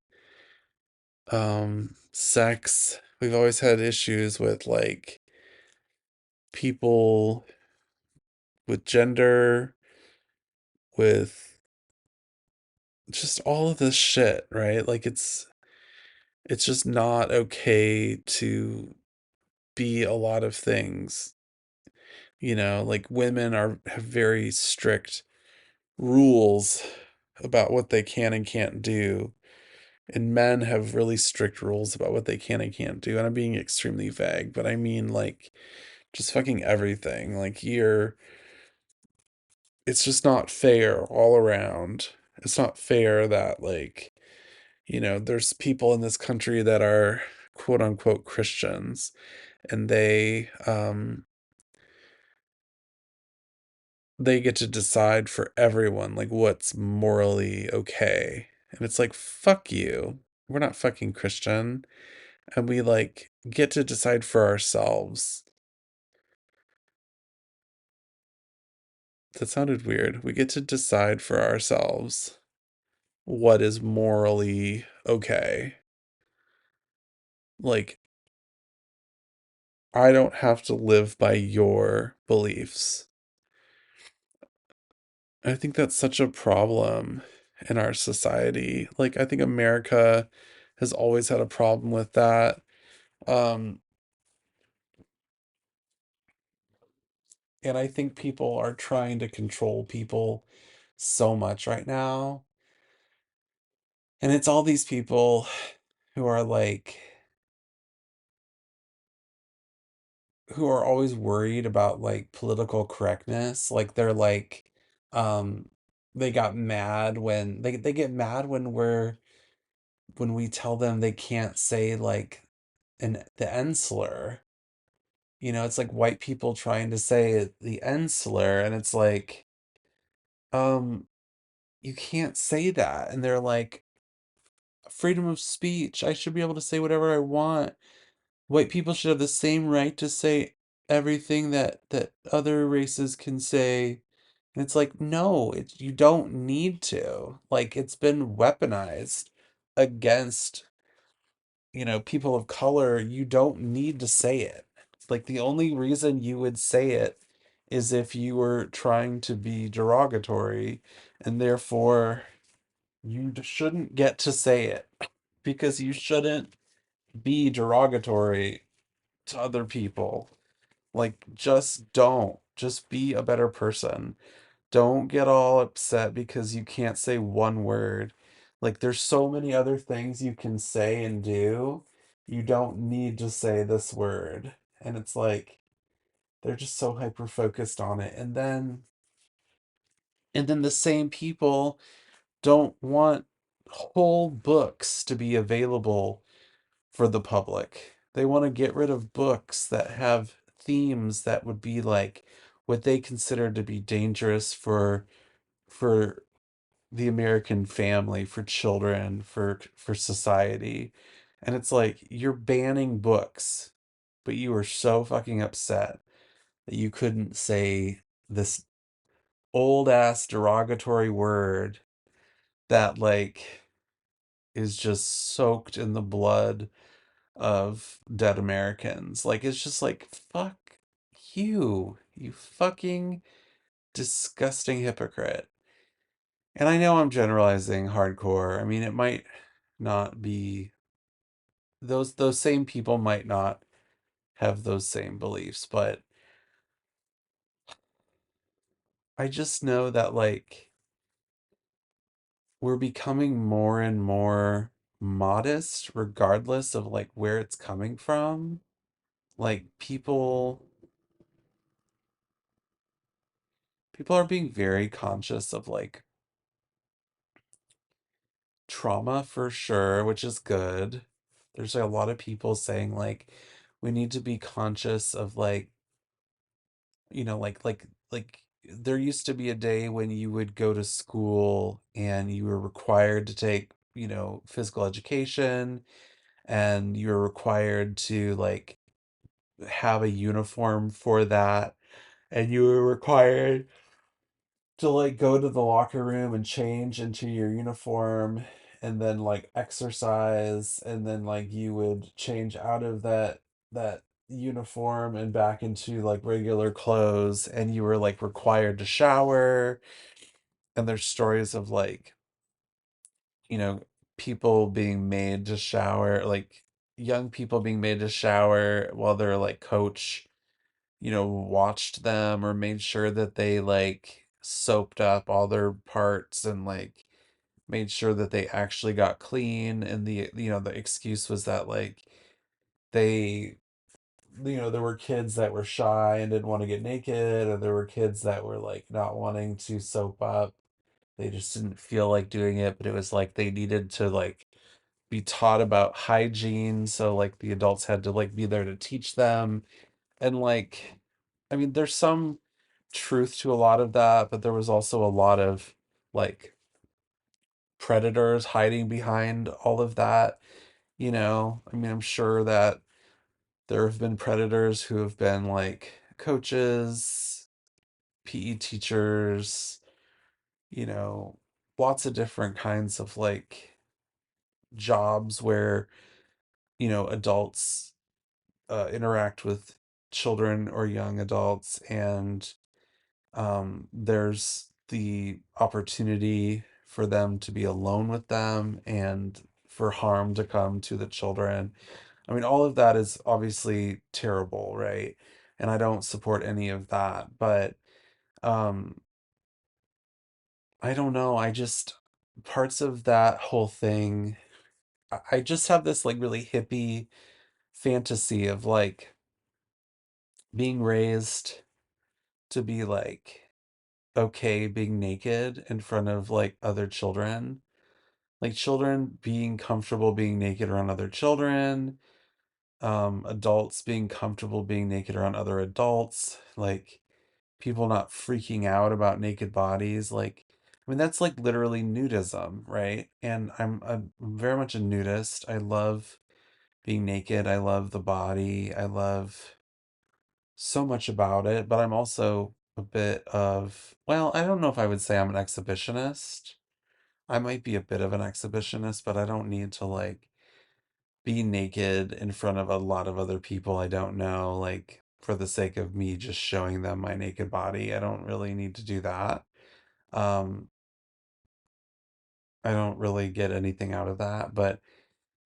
sex. We've always had issues with like people with gender, with just all of this shit, right? Like it's just not okay to be a lot of things. Like women have very strict rules about what they can and can't do. And men have really strict rules about what they can and can't do. And I'm being extremely vague, but I mean like just fucking everything. Like it's just not fair all around. It's not fair that like, there's people in this country that are quote unquote Christians and they get to decide for everyone like what's morally okay. And it's like, fuck you. We're not fucking Christian. And we like get to decide for ourselves. That sounded weird. We get to decide for ourselves what is morally okay. Like, I don't have to live by your beliefs. I think that's such a problem in our society. Like, I think America has always had a problem with that. Um, and I think people are trying to control people so much right now. And it's all these people who are like who are always worried about like political correctness. Like they're like, um, they got mad when they get mad when we tell them they can't say like the N slur. It's like white people trying to say the N slur, and it's like, um, you can't say that. And they're like, freedom of speech. I should be able to say whatever I want. White people should have the same right to say everything that other races can say. And it's like, no, you don't need to. Like, it's been weaponized against, people of color. You don't need to say it. Like, the only reason you would say it is if you were trying to be derogatory, and therefore you shouldn't get to say it because you shouldn't be derogatory to other people. Like, just don't. Just be a better person. Don't get all upset because you can't say one word. Like, there's so many other things you can say and do. You don't need to say this word. And it's like, they're just so hyper focused on it. And then the same people don't want whole books to be available for the public. They want to get rid of books that have themes that would be like what they consider to be dangerous for the American family, for children, for society. And it's like you're banning books, but you were so fucking upset that you couldn't say this old ass derogatory word that like is just soaked in the blood of dead Americans. Like, it's just like, fuck you fucking disgusting hypocrite. And I know I'm generalizing hardcore. I mean, it might not be those same people might not have those same beliefs, but I just know that like we're becoming more and more modest regardless of like where it's coming from. Like people are being very conscious of like trauma for sure, which is good. There's like, a lot of people saying like we need to be conscious of like, like there used to be a day when you would go to school and you were required to take, physical education, and you're required to like have a uniform for that, and you were required to like go to the locker room and change into your uniform, and then like exercise, and then like you would change out of that uniform and back into like regular clothes, and you were like required to shower. And there's stories of like, you know people being made to shower, like young people being made to shower while their like coach, watched them or made sure that they like soaped up all their parts and like made sure that they actually got clean. And the excuse was that like they, there were kids that were shy and didn't want to get naked, or there were kids that were like not wanting to soap up. They just didn't feel like doing it, but it was like they needed to like be taught about hygiene, so like the adults had to like be there to teach them. And like, I mean, there's some truth to a lot of that, but there was also a lot of like predators hiding behind all of that. I mean, I'm sure that there have been predators who have been like coaches, PE teachers, you know, lots of different kinds of like jobs where, adults interact with children or young adults. And there's the opportunity for them to be alone with them and for harm to come to the children. I mean, all of that is obviously terrible, right? And I don't support any of that, but um I don't know, I just parts of that whole thing, I just have this like really hippie fantasy of like being raised to be like okay being naked in front of like other children, like children being comfortable being naked around other children, adults being comfortable being naked around other adults, like people not freaking out about naked bodies. Like, I mean, that's like literally nudism, right? And I'm very much a nudist. I love being naked. I love the body. I love so much about it, but I'm also a bit of, well, I don't know if I would say I'm an exhibitionist. I might be a bit of an exhibitionist, but I don't need to like be naked in front of a lot of other people I don't know, like for the sake of me just showing them my naked body. I don't really need to do that. Um, I don't really get anything out of that, but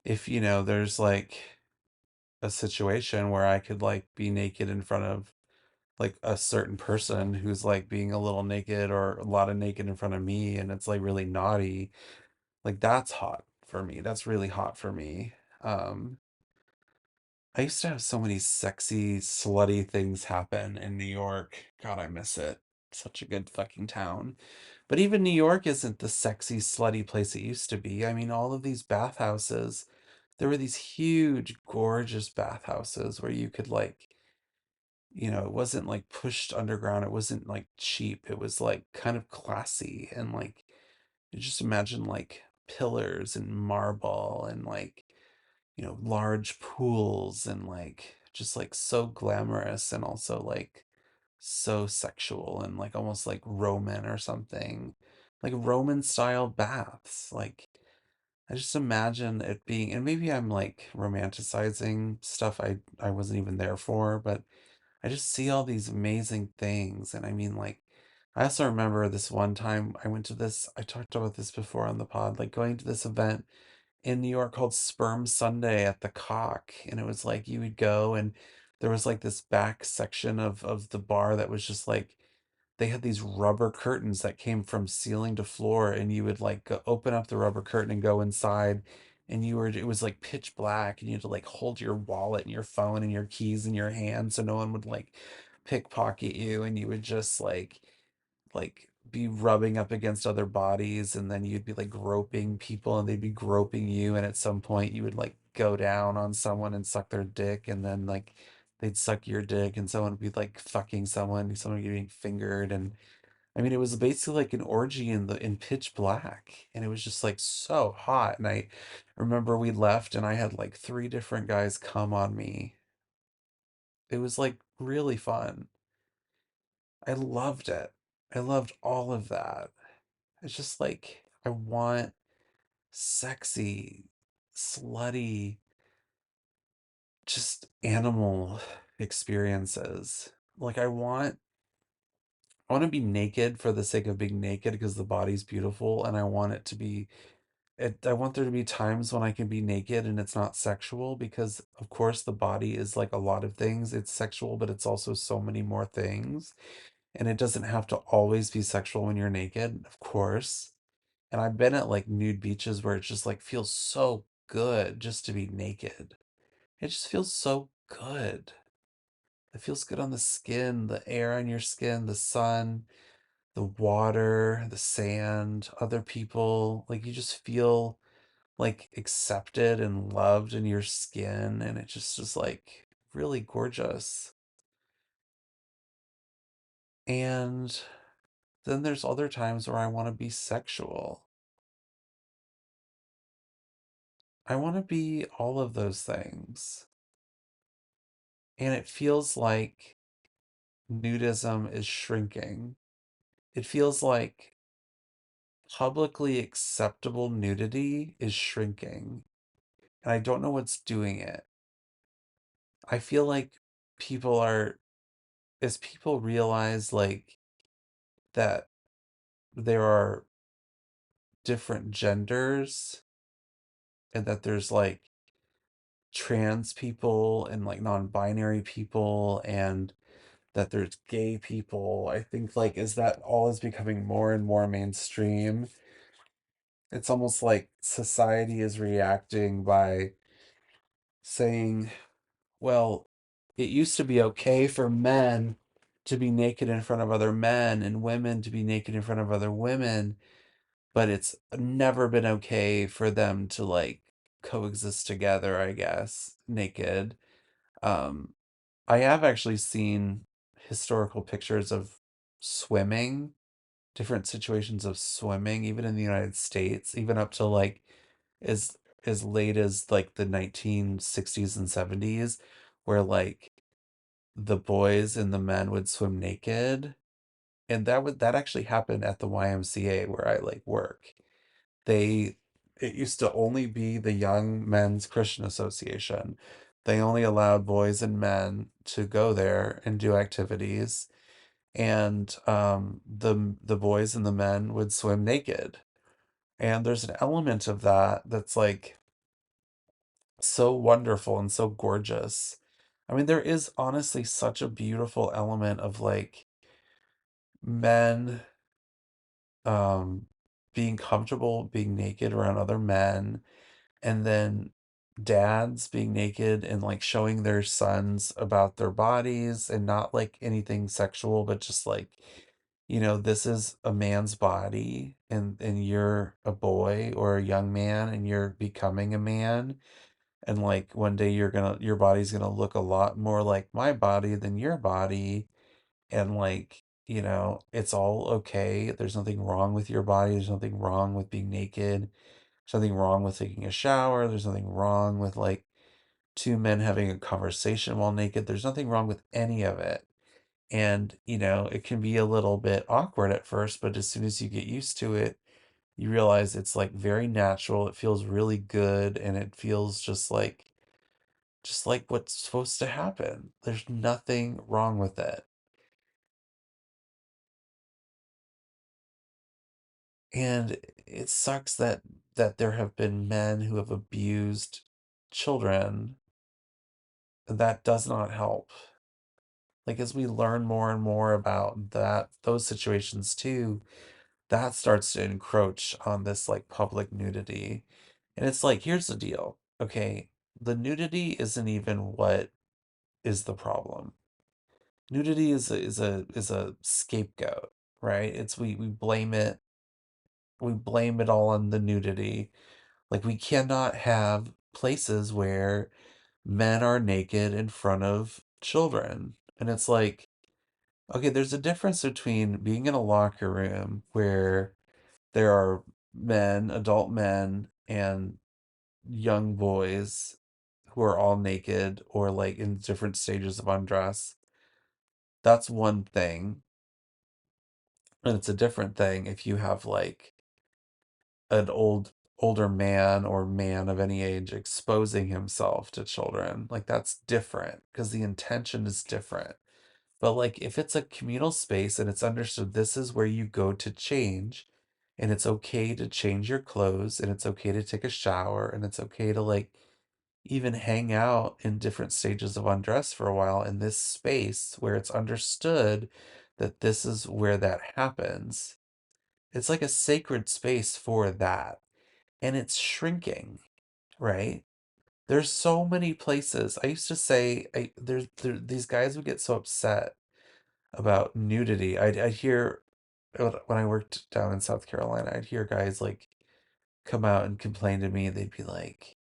if, there's like a situation where I could like be naked in front of like a certain person who's like being a little naked or a lot of naked in front of me and it's like really naughty, like that's hot for me. That's really hot for me. Um, I used to have so many sexy, slutty things happen in New York. God, I miss it. Such a good fucking town. But even New York isn't the sexy, slutty place it used to be. I mean, all of these bathhouses, there were these huge, gorgeous bathhouses where you could, like, it wasn't like pushed underground. It wasn't like cheap. It was like kind of classy. And like, you just imagine like pillars and marble and like, large pools and like just like so glamorous and also like so sexual and like almost like Roman or something. Like Roman style baths. Like I just imagine it being, and maybe I'm like romanticizing stuff I wasn't even there for, but I just see all these amazing things. And I mean, like, I also remember this one time I went to this, I talked about this before on the pod, like going to this event in New York called Sperm Sunday at the Cock. And it was like you would go and there was like this back section of the bar that was just like they had these rubber curtains that came from ceiling to floor and you would like open up the rubber curtain and go inside and it was like pitch black and you had to like hold your wallet and your phone and your keys in your hand so no one would like pickpocket you and you would just like be rubbing up against other bodies and then you'd be like groping people and they'd be groping you and at some point you would like go down on someone and suck their dick and then like they'd suck your dick and someone would be like fucking someone getting fingered and I mean it was basically like an orgy in pitch black and it was just like so hot and I remember we left and I had like three different guys come on me. It was like really fun. I loved it. I loved all of that. It's just like I want sexy, slutty, just animal experiences. Like I want to be naked for the sake of being naked because the body's beautiful and I want it to be I want there to be times when I can be naked and it's not sexual because of course the body is like a lot of things. It's sexual, but it's also so many more things. And it doesn't have to always be sexual when you're naked, of course. And I've been at like nude beaches where it just like feels so good just to be naked. It just feels so good. It feels good on the skin, the air on your skin, the sun, the water, the sand, other people. Like you just feel like accepted and loved in your skin. And it just is like really gorgeous. And then there's other times where I want to be sexual. I want to be all of those things. And it feels like nudism is shrinking. It feels like publicly acceptable nudity is shrinking. And I don't know what's doing it. I feel like people are, as people realize like that there are different genders and that there's like trans people and like non-binary people and that there's gay people. I think like as that all is becoming more and more mainstream, it's almost like society is reacting by saying, well, it used to be okay for men to be naked in front of other men and women to be naked in front of other women, but it's never been okay for them to like coexist together, I guess, naked. Um, I have actually seen historical pictures of swimming, different situations of swimming, even in the United States, even up to like as as late as like the 1960s and 70s, where like the boys and the men would swim naked. And that actually happened at the YMCA where I like work. They it used to only be the Young Men's Christian Association. They only allowed boys and men to go there and do activities, and the boys and the men would swim naked. And there's an element of that that's like so wonderful and so gorgeous. I mean, there is honestly such a beautiful element of like men um being comfortable being naked around other men, and then dads being naked and like showing their sons about their bodies, and not like anything sexual, but just like, this is a man's body, and you're a boy or a young man and you're becoming a man, and like one day your body's gonna look a lot more like my body than your body, and like, it's all okay. There's nothing wrong with your body. There's nothing wrong with being naked. There's nothing wrong with taking a shower. There's nothing wrong with like two men having a conversation while naked. There's nothing wrong with any of it. And, it can be a little bit awkward at first, but as soon as you get used to it, you realize it's like very natural. It feels really good, and it feels just like what's supposed to happen. There's nothing wrong with it. And it sucks that there have been men who have abused children. That does not help. Like as we learn more and more about those situations too, that starts to encroach on this like public nudity. And it's like, here's the deal. Okay, the nudity isn't even what is the problem. Nudity is a scapegoat, right? It's we blame it all on the nudity. Like we cannot have places where men are naked in front of children. And it's like, okay, there's a difference between being in a locker room where there are men, adult men, and young boys who are all naked or like in different stages of undress. That's one thing. And it's a different thing if you have like an older man or man of any age exposing himself to children. Like that's different because the intention is different. But like if it's a communal space and it's understood this is where you go to change, and it's okay to change your clothes, and it's okay to take a shower, and it's okay to like even hang out in different stages of undress for a while in this space where it's understood that this is where that happens. It's like a sacred space for that. And it's shrinking, right? There's so many places. I used to say these guys would get so upset about nudity. I'd hear when I worked down in South Carolina, I'd hear guys like come out and complain to me. They'd be like,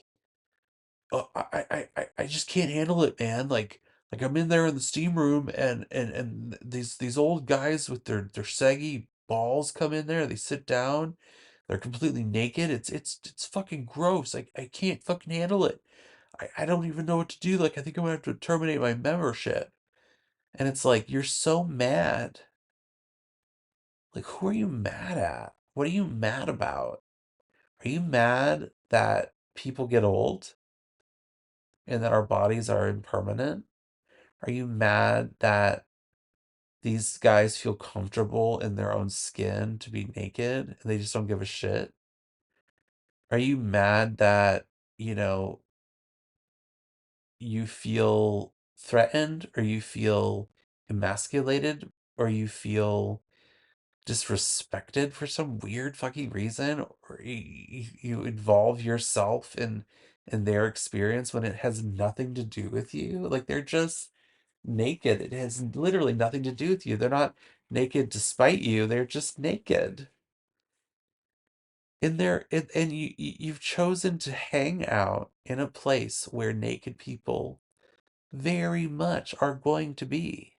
"Oh, I just can't handle it, man. Like I'm in there in the steam room, and these old guys with their saggy balls come in there. They sit down. They're completely naked. It's fucking gross. I can't fucking handle it. I don't even know what to do. Like I think I'm gonna have to terminate my membership." And it's like, you're so mad. Like, who are you mad at? What are you mad about? Are you mad that people get old and that our bodies are impermanent? Are you mad that these guys feel comfortable in their own skin to be naked and they just don't give a shit? Are you mad that, you know, you feel threatened, or you feel emasculated, or you feel disrespected for some weird fucking reason, or you involve yourself in their experience when it has nothing to do with you? Like they're just naked. It has literally nothing to do with you. They're not naked to spite you. They're just naked. And you've chosen to hang out in a place where naked people very much are going to be.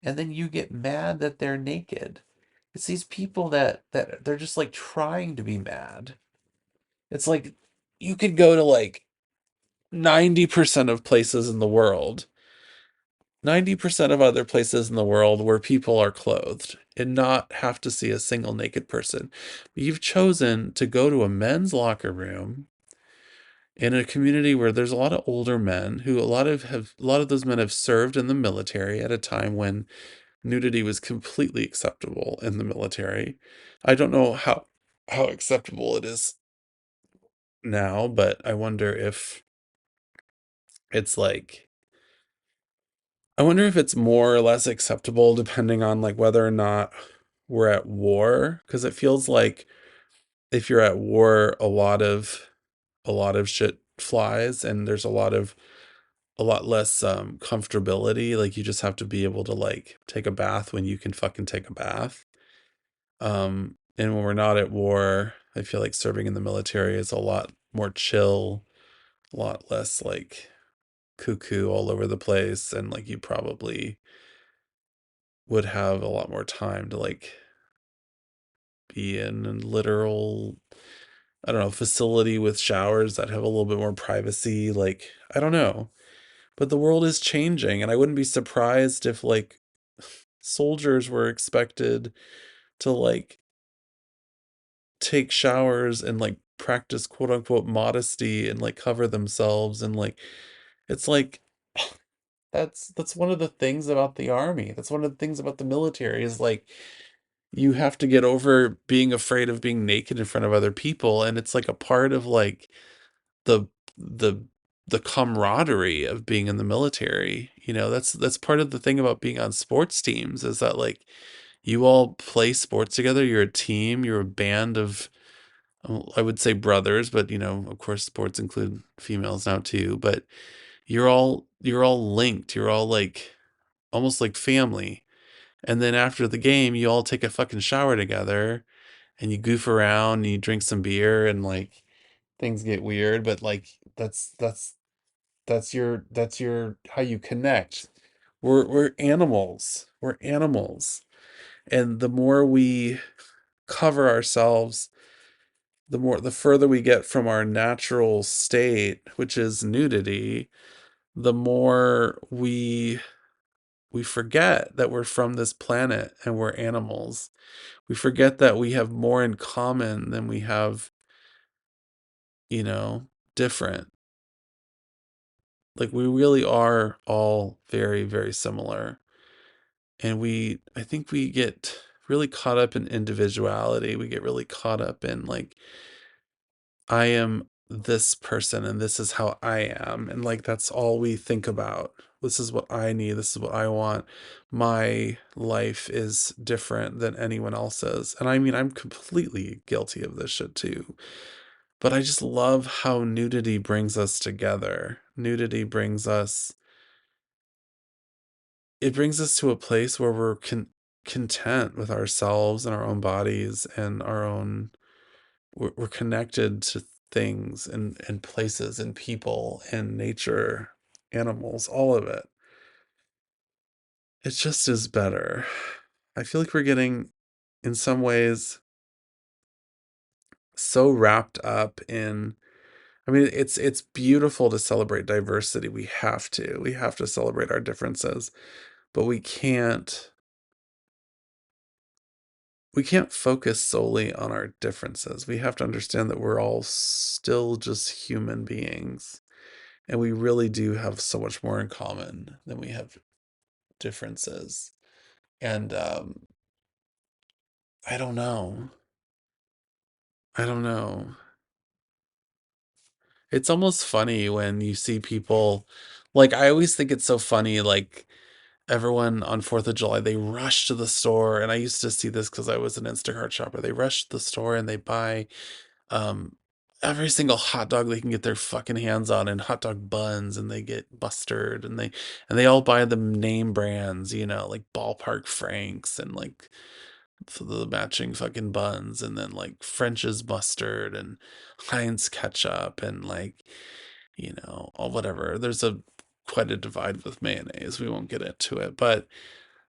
And then you get mad that they're naked. It's these people that they're just like trying to be mad. It's like you could go to like 90% of places in the world, 90% of other places in the world where people are clothed and not have to see a single naked person. But you've chosen to go to a men's locker room in a community where there's a lot of older men who a lot of those men have served in the military at a time when nudity was completely acceptable in the military. I don't know how acceptable it is now, but I wonder if it's like I wonder if it's more or less acceptable depending on like whether or not we're at war, because it feels like if you're at war, a lot of shit flies, and there's a lot less comfortability. Like you just have to be able to like take a bath when you can fucking take a bath. And when we're not at war, I feel like serving in the military is a lot more chill, a lot less like cuckoo all over the place, and like you probably would have a lot more time to like be in a literal, I don't know, facility with showers that have a little bit more privacy. Like, I don't know. But the world is changing, and I wouldn't be surprised if like soldiers were expected to like take showers and like practice quote unquote modesty and like cover themselves, and like it's like that's one of the things about the army. That's one of the things about the military is like you have to get over being afraid of being naked in front of other people, and it's like a part of like the the the camaraderie of being in the military. That's part of the thing about being on sports teams is that like you all play sports together, you're a team, you're a band of, well, I would say brothers, but of course sports include females now too, but you're all linked. You're all like almost like family. And then after the game, you all take a fucking shower together and you goof around and you drink some beer and like things get weird, but like that's your how you connect. We're animals. We're animals. And the more we cover ourselves, the further we get from our natural state, which is nudity, the more we forget that we're from this planet and we're animals. We forget that we have more in common than we have, you know, different. Like we really are all very, very similar. And I think we get really caught up in individuality. We get really caught up in like, I am this person and this is how I am. And like, that's all we think about. This is what I need. This is what I want. My life is different than anyone else's. And I mean, I'm completely guilty of this shit too. But I just love how nudity brings us together. Nudity brings us to a place where we're content with ourselves and our own bodies and we're connected to things and places and people and nature, animals, all of it. It just is better. I feel like we're getting, in some ways, so wrapped up in. I mean, it's beautiful to celebrate diversity. We have to celebrate our differences, but we can't focus solely on our differences. We have to understand that we're all still just human beings. And we really do have so much more in common than we have differences. And I don't know. I don't know. It's almost funny when you see people, like, I always think it's so funny, like, everyone on 4th of July, they rush to the store. And I used to see this because I was an Instacart shopper. They rush to the store and they buy um every single hot dog they can get their fucking hands on, and hot dog buns, and they get mustard, and they all buy the name brands, like Ballpark Franks, and like for the matching fucking buns, and then like French's mustard and Heinz ketchup, and like, all whatever. There's a quite a divide with mayonnaise. We won't get into it, but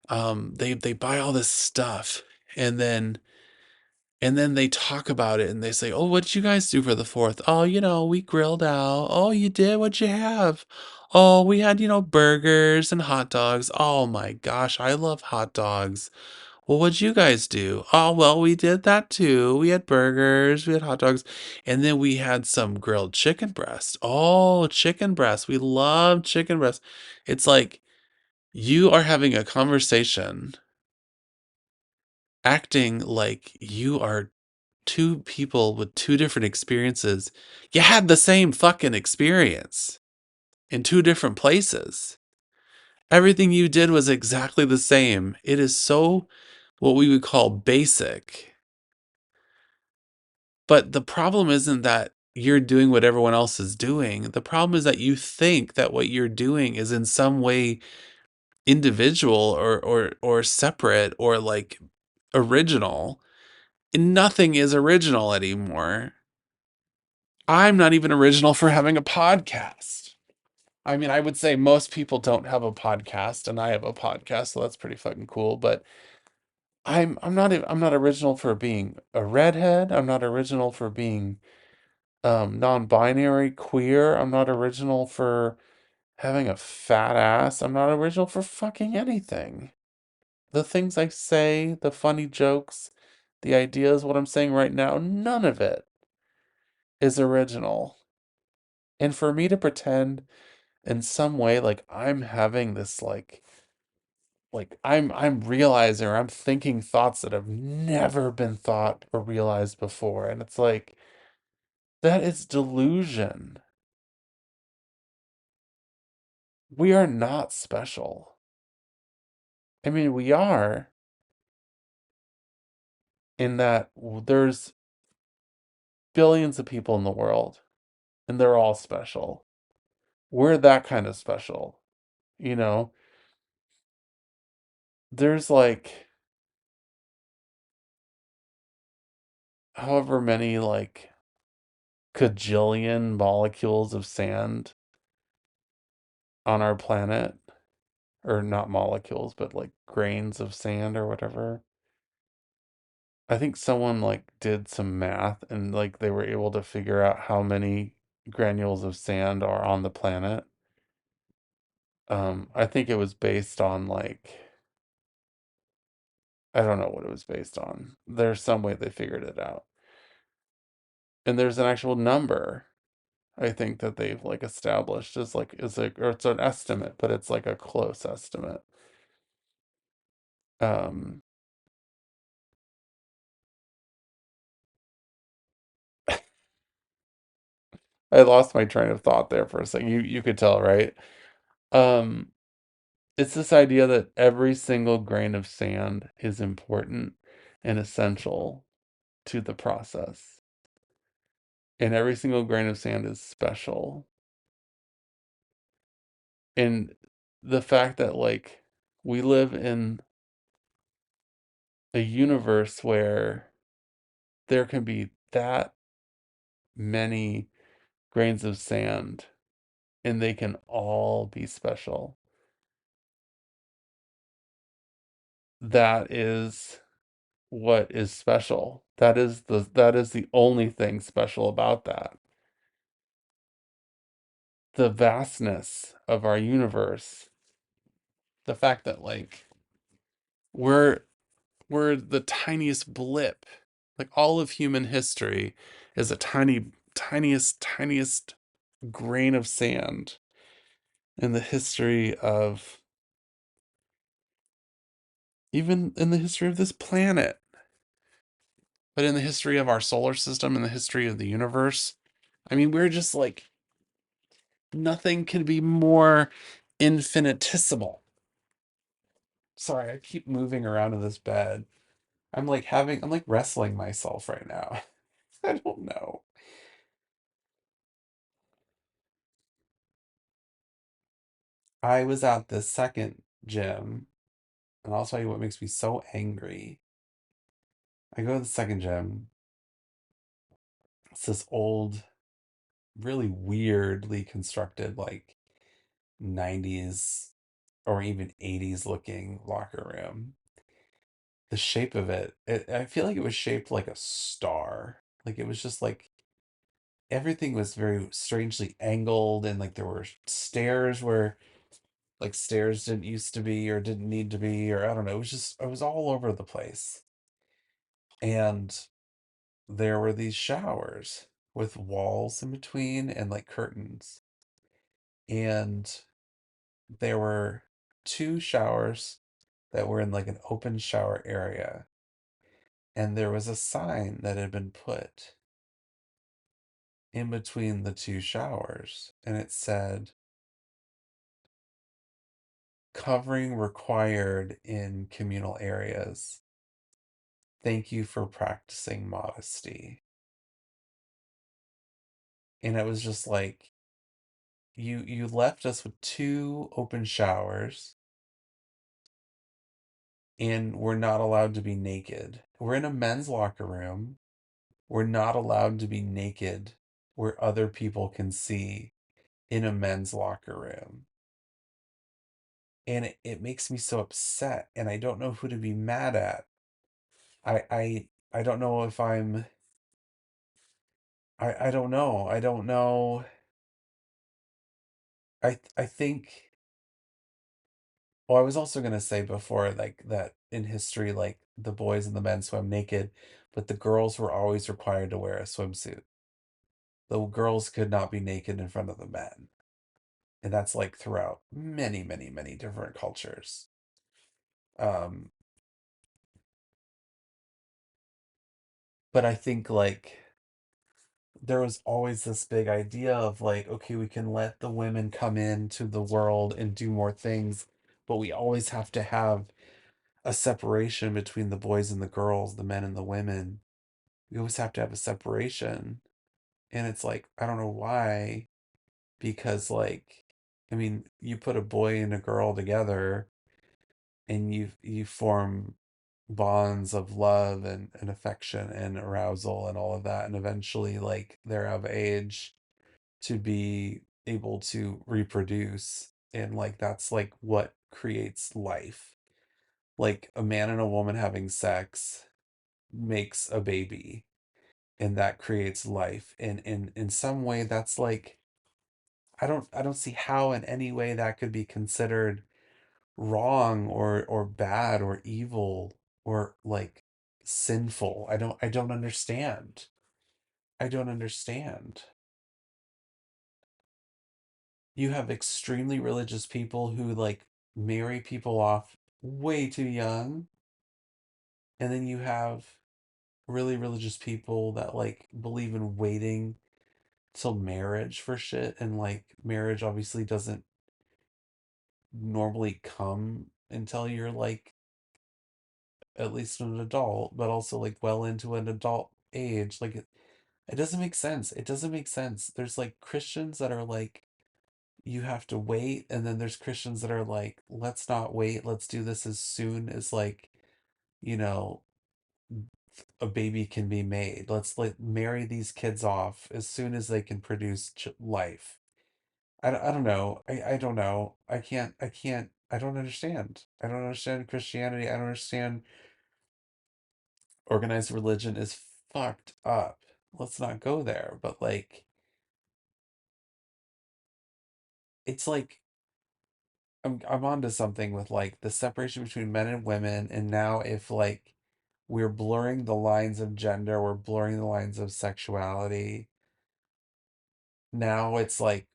they buy all this stuff, and then they talk about it, and they say, "Oh, what did you guys do for the 4th? Oh, we grilled out. Oh, you did? What'd you have? Oh, we had, burgers and hot dogs. Oh my gosh, I love hot dogs. Well, what'd you guys do? Oh, well, we did that too. We had burgers, we had hot dogs, and then we had some grilled chicken breast. Oh, chicken breast. We love chicken breast." It's like you are having a conversation, acting like you are two people with two different experiences. You had the same fucking experience in two different places. Everything you did was exactly the same. It is so what we would call basic. But the problem isn't that you're doing what everyone else is doing. The problem is that you think that what you're doing is in some way individual or separate or like original. And nothing is original anymore. I'm not even original for having a podcast. I mean, I would say most people don't have a podcast, and I have a podcast, so that's pretty fucking cool. But I'm not original for being a redhead. I'm not original for being non-binary, queer. I'm not original for having a fat ass. I'm not original for fucking anything. The things I say, the funny jokes, the ideas, what I'm saying right now, none of it is original. And for me to pretend in some way like I'm having this like I'm realizing, or I'm thinking thoughts that have never been thought or realized before, and it's like that is delusion. We are not special. I mean, we are, in that there's billions of people in the world, and they're all special. We're that kind of special, you know? There's like however many like cajillion molecules of sand on our planet, or not molecules, but like grains of sand or whatever. I think someone like did some math, and like they were able to figure out how many granules of sand are on the planet. I think it was based on like, I don't know what it was based on. There's some way they figured it out. And there's an actual number, I think, that they've like established as like is like, or it's an estimate, but it's like a close estimate. Um I lost my train of thought there for a second. You could tell, right? Um it's this idea that every single grain of sand is important and essential to the process. And every single grain of sand is special. And the fact that like we live in a universe where there can be that many grains of sand, and they can all be special. That is what is special. That is the only thing special about that. The vastness of our universe. The fact that like we're we're the tiniest blip. Like all of human history is a tiniest grain of sand in the history of, even in the history of this planet, but in the history of our solar system, in the history of the universe. I mean, we're just like, nothing can be more infinitesimal. Sorry, I keep moving around in this bed. I'm like wrestling myself right now. I don't know. I was at the second gym, and I'll tell you what makes me so angry. I go to the second gym. It's this old, really weirdly constructed, like 90s or even 80s looking locker room. The shape of I feel like it was shaped like a star. Like it was just like everything was very strangely angled, and like there were stairs where like stairs didn't used to be or didn't need to be, or I don't know. It was just, it was all over the place. And there were these showers with walls in between and like curtains. And there were two showers that were in like an open shower area. And there was a sign that had been put in between the two showers. And it said, covering required in communal areas. Thank you for practicing modesty. And it was just like, you left us with two open showers, and we're not allowed to be naked. We're in a men's locker room. We're not allowed to be naked where other people can see in a men's locker room. And it makes me so upset, and I don't know who to be mad at. I don't know if I don't know. I don't know. I think, well, I was also gonna say before, like, that in history, like, the boys and the men swam naked, but the girls were always required to wear a swimsuit. The girls could not be naked in front of the men. And that's like throughout many, many, many different cultures. Um, but I think like there was always this big idea of like, okay, we can let the women come into the world and do more things, but we always have to have a separation between the boys and the girls, the men and the women. We always have to have a separation. And it's like, I don't know why, because like, I mean, you put a boy and a girl together and you form bonds of love and affection and arousal and all of that, and eventually like they're of age to be able to reproduce, and like that's like what creates life. Like a man and a woman having sex makes a baby, and that creates life, and in some way that's like, I don't see how in any way that could be considered wrong or bad or evil or like sinful. I don't understand. I don't understand. You have extremely religious people who like marry people off way too young, and then you have really religious people that like believe in waiting till marriage for shit, and like marriage obviously doesn't normally come until you're like at least an adult, but also like well into an adult age. Like it doesn't make sense. It doesn't make sense. There's like Christians that are like, you have to wait, and then there's Christians that are like, let's not wait. Let's do this as soon as like, you know, a baby can be made. Let's like marry these kids off as soon as they can produce life. I don't know. I don't know. I don't understand. I don't understand Christianity. I don't understand. Organized religion is fucked up. Let's not go there. But like, it's like I'm onto something with like the separation between men and women, and now if like we're blurring the lines of gender, we're blurring the lines of sexuality. Now it's like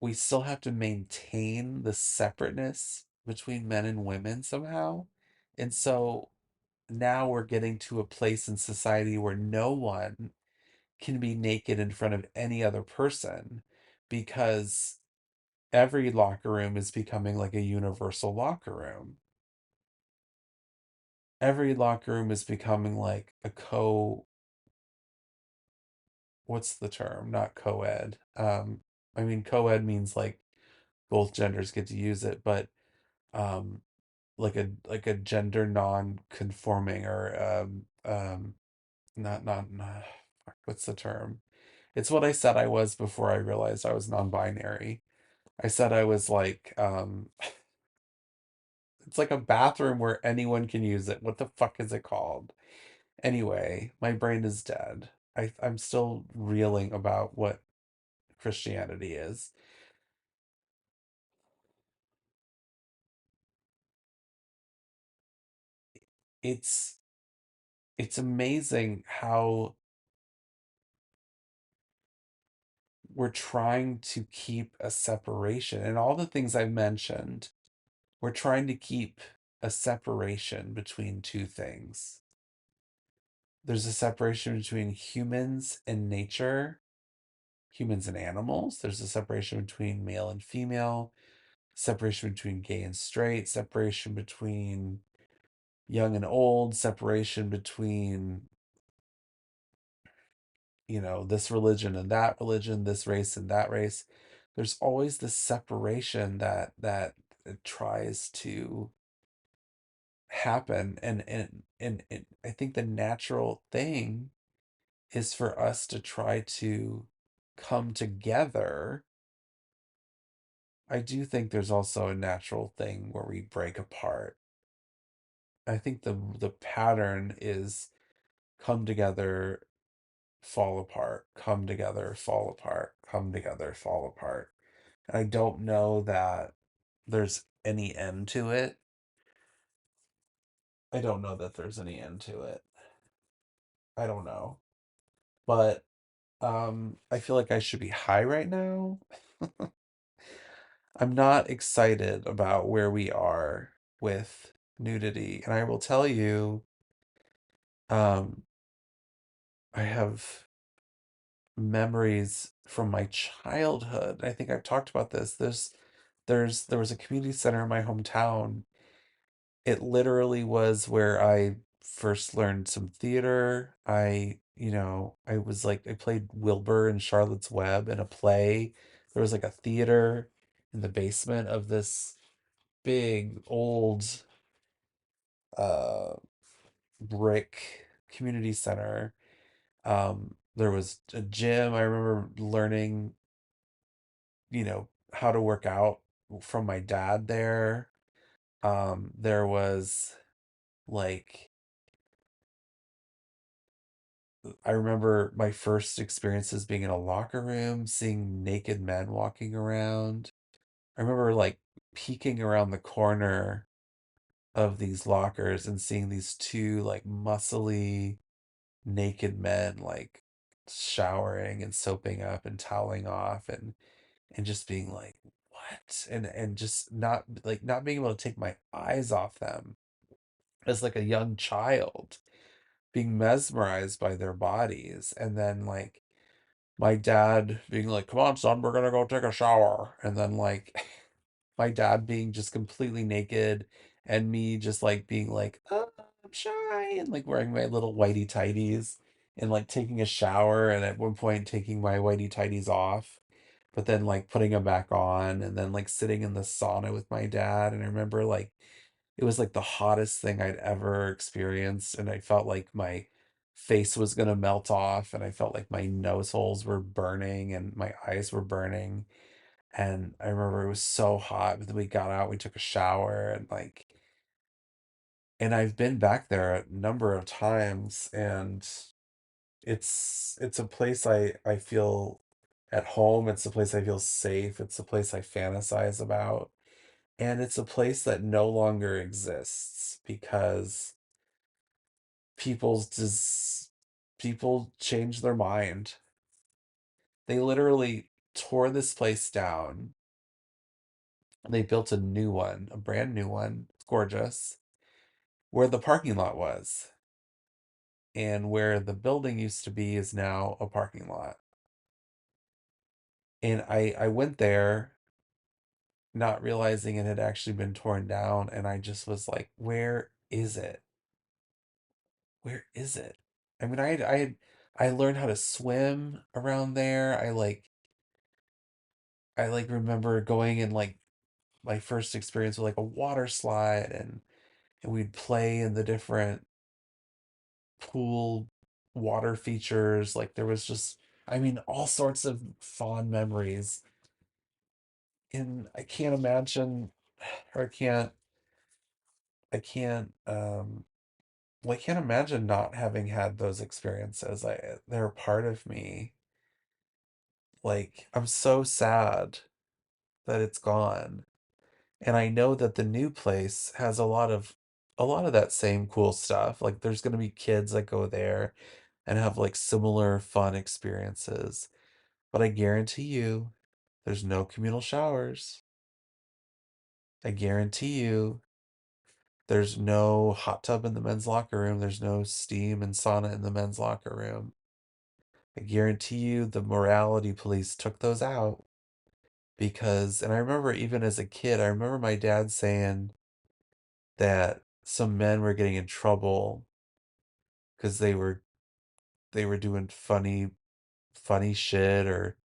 we still have to maintain the separateness between men and women somehow. And so now we're getting to a place in society where no one can be naked in front of any other person, because every locker room is becoming like a universal locker room. Every locker room is becoming like a what's the term? Not co-ed. I mean co-ed means like both genders get to use it, but um like a gender non-conforming or not fuck, what's the term? It's what I said I was before I realized I was non-binary. I said I was like it's like a bathroom where anyone can use it. What the fuck is it called? Anyway, my brain is dead. I'm still reeling about what Christianity is. It's it's amazing how we're trying to keep a separation and all the things I mentioned, we're trying to keep a separation between two things. There's a separation between humans and nature, humans and animals. There's a separation between male and female, separation between gay and straight, separation between young and old, separation between, this religion and that religion, this race and that race. There's always this separation that tries to happen, and I think the natural thing is for us to try to come together. I do think there's also a natural thing where we break apart. I think the pattern is come together, fall apart, come together, fall apart, come together, fall apart. And I don't know that there's any end to it. I don't know that there's any end to it. I don't know. But I feel like I should be high right now. I'm not excited about where we are with nudity. And I will tell you, um, I have memories from my childhood. I think I've talked about this. There was a community center in my hometown. It literally was where I first learned some theater. I was like I played Wilbur and Charlotte's Web in a play. There was like a theater in the basement of this big old uh brick community center. There was a gym. I remember learning, how to work out from my dad there. There was like I remember my first experiences being in a locker room, seeing naked men walking around. I remember like peeking around the corner of these lockers and seeing these two like muscly naked men like showering and soaping up and toweling off and just being like, what? And just not being able to take my eyes off them as like a young child, being mesmerized by their bodies. And then like my dad being like, come on, son, we're gonna go take a shower. And then like my dad being just completely naked and me just like being like, oh, I'm shy, and like wearing my little whitey tighties and like taking a shower and at one point taking my whitey tighties off, but then like putting them back on and then like sitting in the sauna with my dad. And I remember like it was like the hottest thing I'd ever experienced, and I felt like my face was gonna melt off, and I felt like my nose holes were burning and my eyes were burning. And I remember it was so hot, but then we got out, we took a shower, and I've been back there a number of times, and it's a place I feel at home. It's a place I feel safe. It's a place I fantasize about. And it's a place that no longer exists because people's just people change their mind. They literally tore this place down. They built a new one, a brand new one. It's gorgeous. Where the parking lot was. And where the building used to be is now a parking lot. And I went there not realizing it had actually been torn down, and I just was like, where is it? Where is it? I mean, I learned how to swim around there. I like remember going in like my first experience with like a water slide, and we'd play in the different pool water features. Like there was just, I mean, all sorts of fond memories. And I can't imagine, or I can't well, I can't imagine not having had those experiences. They're part of me. Like I'm so sad that it's gone. And I know that the new place has a lot of that same cool stuff. Like there's going to be kids that go there and have like similar fun experiences. But I guarantee you there's no communal showers. I guarantee you there's no hot tub in the men's locker room. There's no steam and sauna in the men's locker room. I guarantee you the morality police took those out because, and I remember even as a kid, I remember my dad saying that some men were getting in trouble because they were doing funny shit, or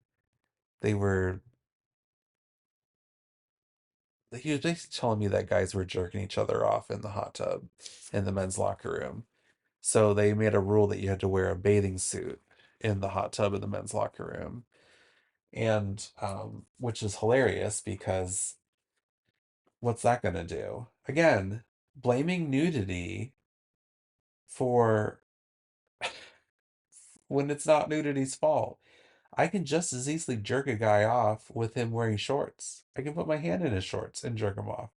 they were he was basically telling me that guys were jerking each other off in the hot tub in the men's locker room. So they made a rule that you had to wear a bathing suit in the hot tub in the men's locker room. And which is hilarious because what's that going to do? Again, blaming nudity for when it's not nudity's fault. I can just as easily jerk a guy off with him wearing shorts. I can put my hand in his shorts and jerk him off.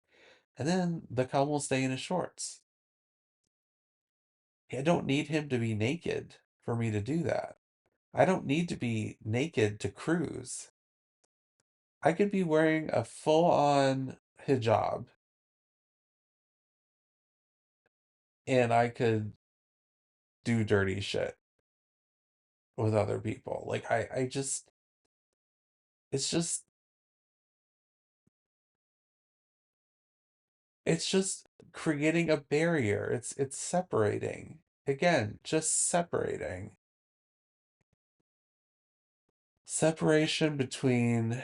And then the cum will stay in his shorts. I don't need him to be naked for me to do that. I don't need to be naked to cruise. I could be wearing a full on hijab and I could do dirty shit with other people. Like I just it's just it's just creating a barrier. It's separating. Again, just separating. Separation between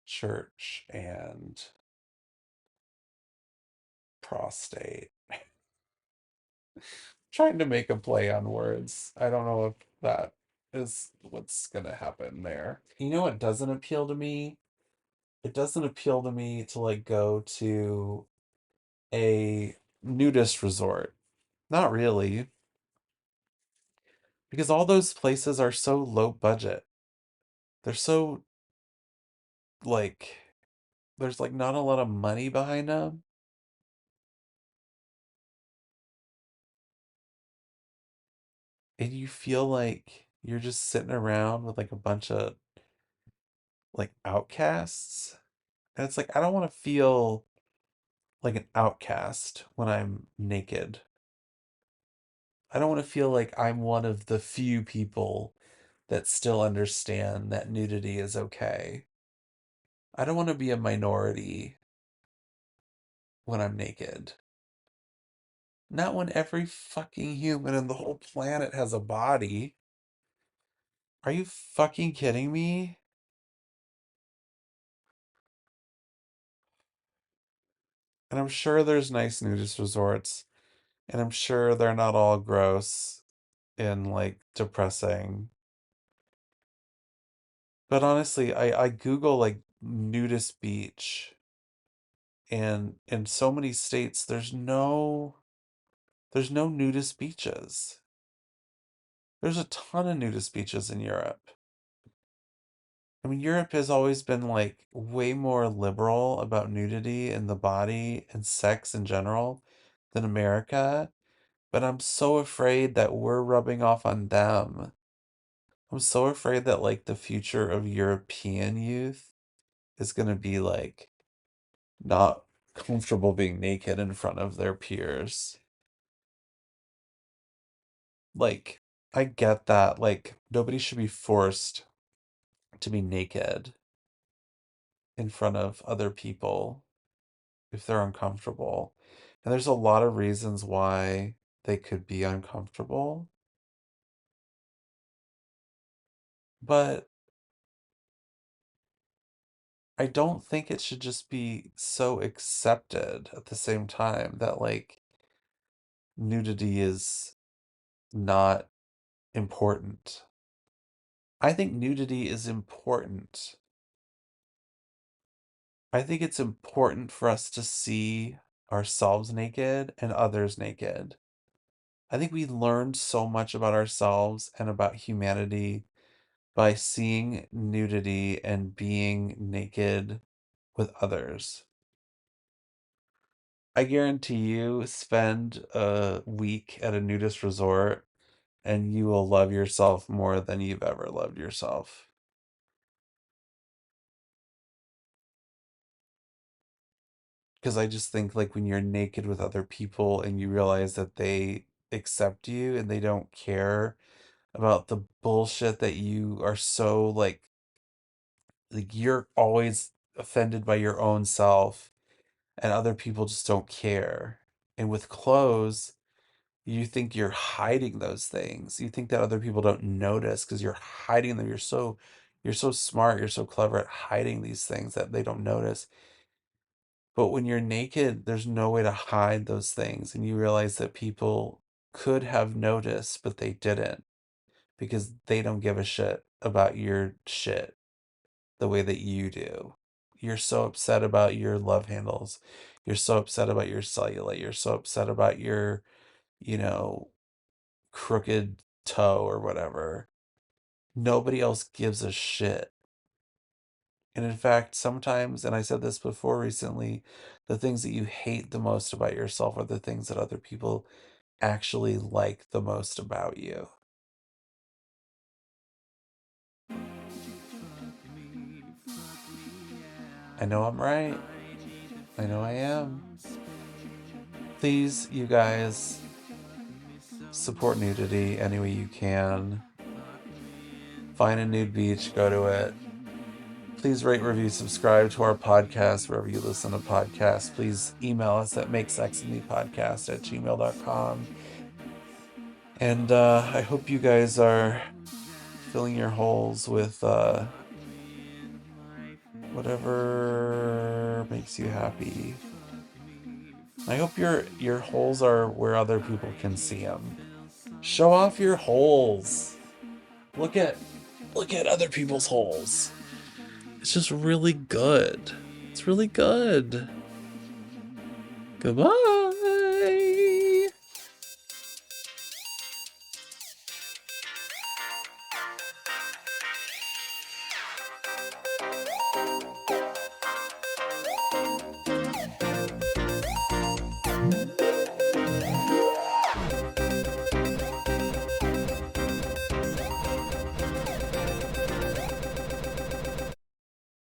church and prostate. Trying to make a play on words. I don't know if that is what's gonna happen there. You know what doesn't appeal to me? It doesn't appeal to me to like go to a nudist resort. Not really, because all those places are so low budget. They're so like there's like not a lot of money behind them. And you feel like you're just sitting around with like a bunch of like outcasts. And it's like I don't want to feel like an outcast when I'm naked. I don't want to feel like I'm one of the few people that still understand that nudity is okay. I don't want to be a minority when I'm naked. Not when every fucking human in the whole planet has a body. Are you fucking kidding me? And I'm sure there's nice nudist resorts, and I'm sure they're not all gross and like depressing. But honestly, I Google like nudist beach, and in so many states there's no nudist beaches. There's a ton of nudist beaches in Europe. I mean, Europe has always been like way more liberal about nudity and the body and sex in general than America, but I'm so afraid that we're rubbing off on them. I'm so afraid that like the future of European youth is going to be like not comfortable being naked in front of their peers. Like, I get that, like, nobody should be forced to be naked in front of other people if they're uncomfortable. And there's a lot of reasons why they could be uncomfortable. But I don't think it should just be so accepted at the same time that like nudity is not important. I think nudity is important. I think it's important for us to see ourselves naked and others naked. I think we learned so much about ourselves and about humanity by seeing nudity and being naked with others. I guarantee you, spend a week at a nudist resort and you will love yourself more than you've ever loved yourself. Because I just think, like, when you're naked with other people and you realize that they accept you and they don't care about the bullshit that you are so, like you're always offended by your own self and other people just don't care. And with clothes, you think you're hiding those things. You think that other people don't notice because you're hiding them. You're so smart, you're so clever at hiding these things that they don't notice. But when you're naked, there's no way to hide those things and you realize that people could have noticed but they didn't because they don't give a shit about your shit the way that you do. You're so upset about your love handles. You're so upset about your cellulite. You're so upset about your, you know, crooked toe or whatever. Nobody else gives a shit. And in fact, sometimes, and I said this before recently, the things that you hate the most about yourself are the things that other people actually like the most about you. I know I'm right. I know I am. Please, you guys, support nudity any way you can. Find a nude beach, go to it. Please rate, review, subscribe to our podcast wherever you listen to podcasts. Please email us at makesexwithmepodcast@gmail.com. And I hope you guys are filling your holes with whatever makes you happy. I hope your holes are where other people can see them. Show off your holes. Look at other people's holes. It's just really good. It's really good. Goodbye.